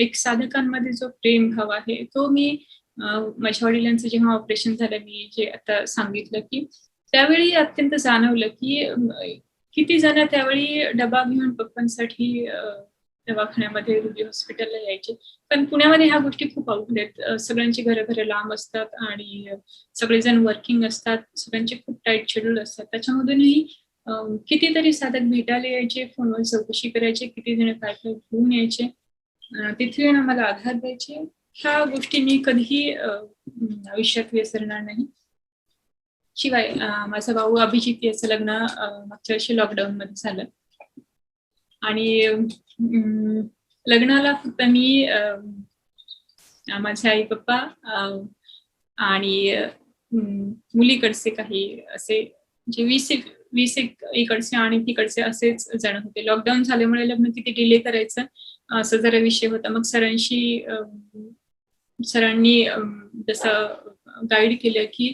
एक साधकांमध्ये जो प्रेम भाव आहे तो मी माझ्या वडिलांचं जेव्हा ऑपरेशन झालं, मी जे आता सांगितलं की त्यावेळी अत्यंत जाणवलं की किती जण त्यावेळी डबा घेऊन पप्पांसाठी दवाखान्यामध्ये, रुबी हॉस्पिटलला यायचे. पण पुण्यामध्ये ह्या गोष्टी खूप अवघड आहेत. सगळ्यांची घरं लांब असतात आणि सगळेजण वर्किंग असतात, सगळ्यांचे खूप टाईट शेड्यूल असतात. त्याच्यामधूनही कितीतरी साधक भेटायला यायचे, फोनवर चौकशी करायचे, किती जण काय काय घेऊन यायचे, तिथे येऊन आम्हाला आधार द्यायचे. ह्या गोष्टी मी कधीही आयुष्यात विसरणार नाही. शिवाय माझा भाऊ अभिजित याचं लग्न मागच्या वर्षी लॉकडाऊन मध्ये झालं आणि लग्नाला फक्त मी, माझे आई पप्पा आणि मुलीकडचे काही असे म्हणजे 20 इकडचे आणि तिकडचे असेच जण होते. लॉकडाऊन झाल्यामुळे लग्न किती डिले करायचं असं जरा विषय होता. मग सरांनी जसं गाईड केलं की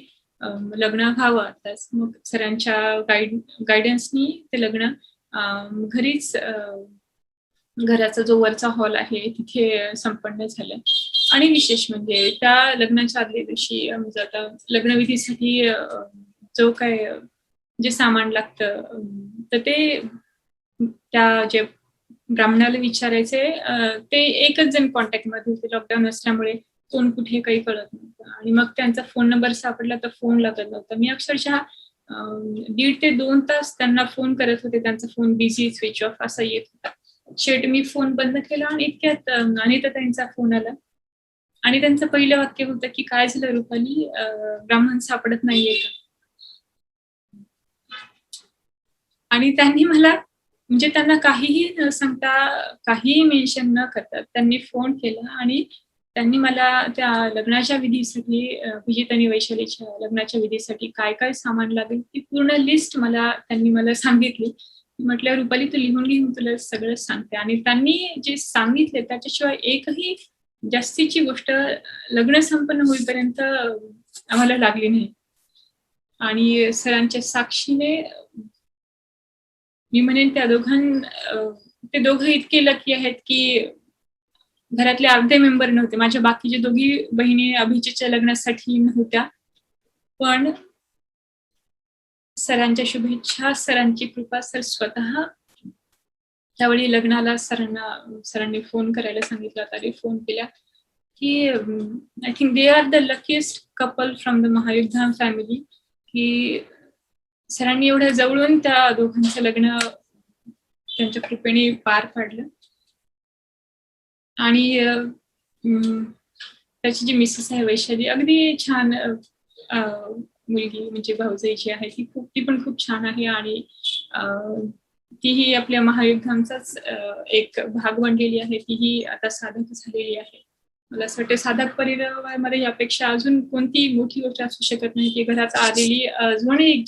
लग्न व्हावं आताच. मग सरांच्या गायडन्सनी ते लग्न घरीच, घराचा जो वरचा हॉल आहे तिथे संपन्न झालं. आणि विशेष म्हणजे त्या लग्नाच्या आदल्या दिवशी आता लग्नविधीसाठी जो काय जे सामान लागतं, तर ते त्या जे ब्राह्मणाला विचारायचे, ते एकच जण कॉन्टॅक्ट मध्ये होते. लॉकडाऊन असल्यामुळे कोण कुठे काही कळत नव्हतं आणि मग त्यांचा फोन नंबर सापडला तर फोन लागत नव्हता. मी अक्षरशः 1.5 ते 2 तास त्यांना फोन करत होते. त्यांचा फोन बिझी, स्विच ऑफ असा येत होता. शेवटी मी फोन बंद केला आणि इतक्यात अनिता ताईंचा फोन आला आणि त्यांचं पहिलं वाक्य होतं की काय झालं रुपाली, ब्राह्मण सापडत नाहीये का? आणि त्यांनी मला म्हणजे त्यांना काहीही न सांगता, काहीही मेन्शन न करता त्यांनी फोन केला आणि त्यांनी मला त्या लग्नाच्या विधीसाठी, विजित आणि वैशालीच्या लग्नाच्या विधीसाठी काय काय सामान लागेल ती पूर्ण लिस्ट त्यांनी मला सांगितली. म्हटलं रुपाली तू लिहून घे, मी तुला सगळं सांगते. आणि त्यांनी जे सांगितले त्याच्याशिवाय एकही जास्तीची गोष्ट लग्न संपन्न होईपर्यंत आम्हाला लागली नाही. आणि सरांच्या साक्षीने मी म्हणेन ते दोघं इतके लकी आहेत की घरातले अर्धे मेंबर नव्हते. माझ्या बाकीचे दोघी बहिणी अभिजीतच्या लग्नासाठी नव्हत्या, पण सरांच्या शुभेच्छा, सरांची कृपा, सर स्वतः त्यावेळी लग्नाला सरांनी फोन करायला सांगितलं होता. आणि फोन केला की I think they are the luckiest couple from the Mahayuddham family, की सरांनी एवढ्या जवळून त्या दोघांचं लग्न त्यांच्या कृपेने पार पाडलं. आणि त्याची जी मिसेस आहे वैशाली, अगदी छान मुलगी, म्हणजे भाऊजाई जी आहे ती पण खूप छान आहे. आणि तीही आपल्या महायुद्धांचाच एक भाग बनलेली आहे. तीही आता साधक झालेली आहे. मला असं वाटतं साधक परिवारामध्ये यापेक्षा अजून कोणती मोठी गोष्ट असू शकत नाही, की घरात आलेली अजून एक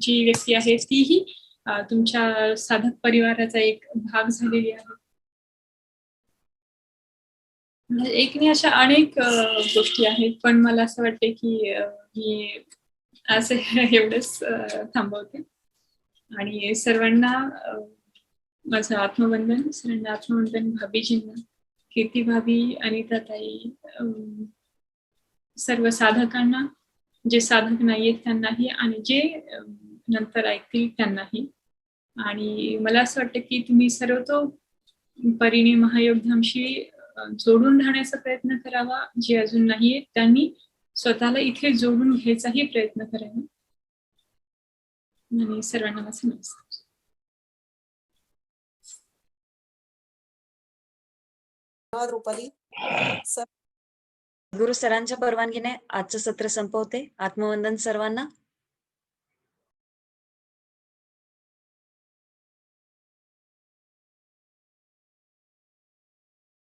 जी व्यक्ती आहे तीही तुमच्या साधक परिवाराचा एक भाग झालेली आहे. एक नाही, अशा अनेक गोष्टी आहेत, पण मला असं वाटते की मी असं एवढंच थांबवते. आणि सर्वांना माझं आत्मवंदन, सरांना आत्मवंदन, भाभीजींना, कीर्ती भाभी, अनिता ताई, सर्व साधकांना, जे साधक नाहीयेत त्यांनाही, आणि जे नंतर ऐकतील त्यांनाही. आणि मला असं वाटतं की तुम्ही सर्वतोपरीने महायोगधामशी जोडून राहण्याचा प्रयत्न करावा. जे अजून नाहीये त्यांनी स्वतःला इथे जोडून घ्यायचाही प्रयत्न करावा. आणि सर्वांना माझा नमस्कार. धन्यवाद रुपाली. गुरु सरांच्या परवानगीने आजचं सत्र संपवते. आत्मवंदन सर्वांना.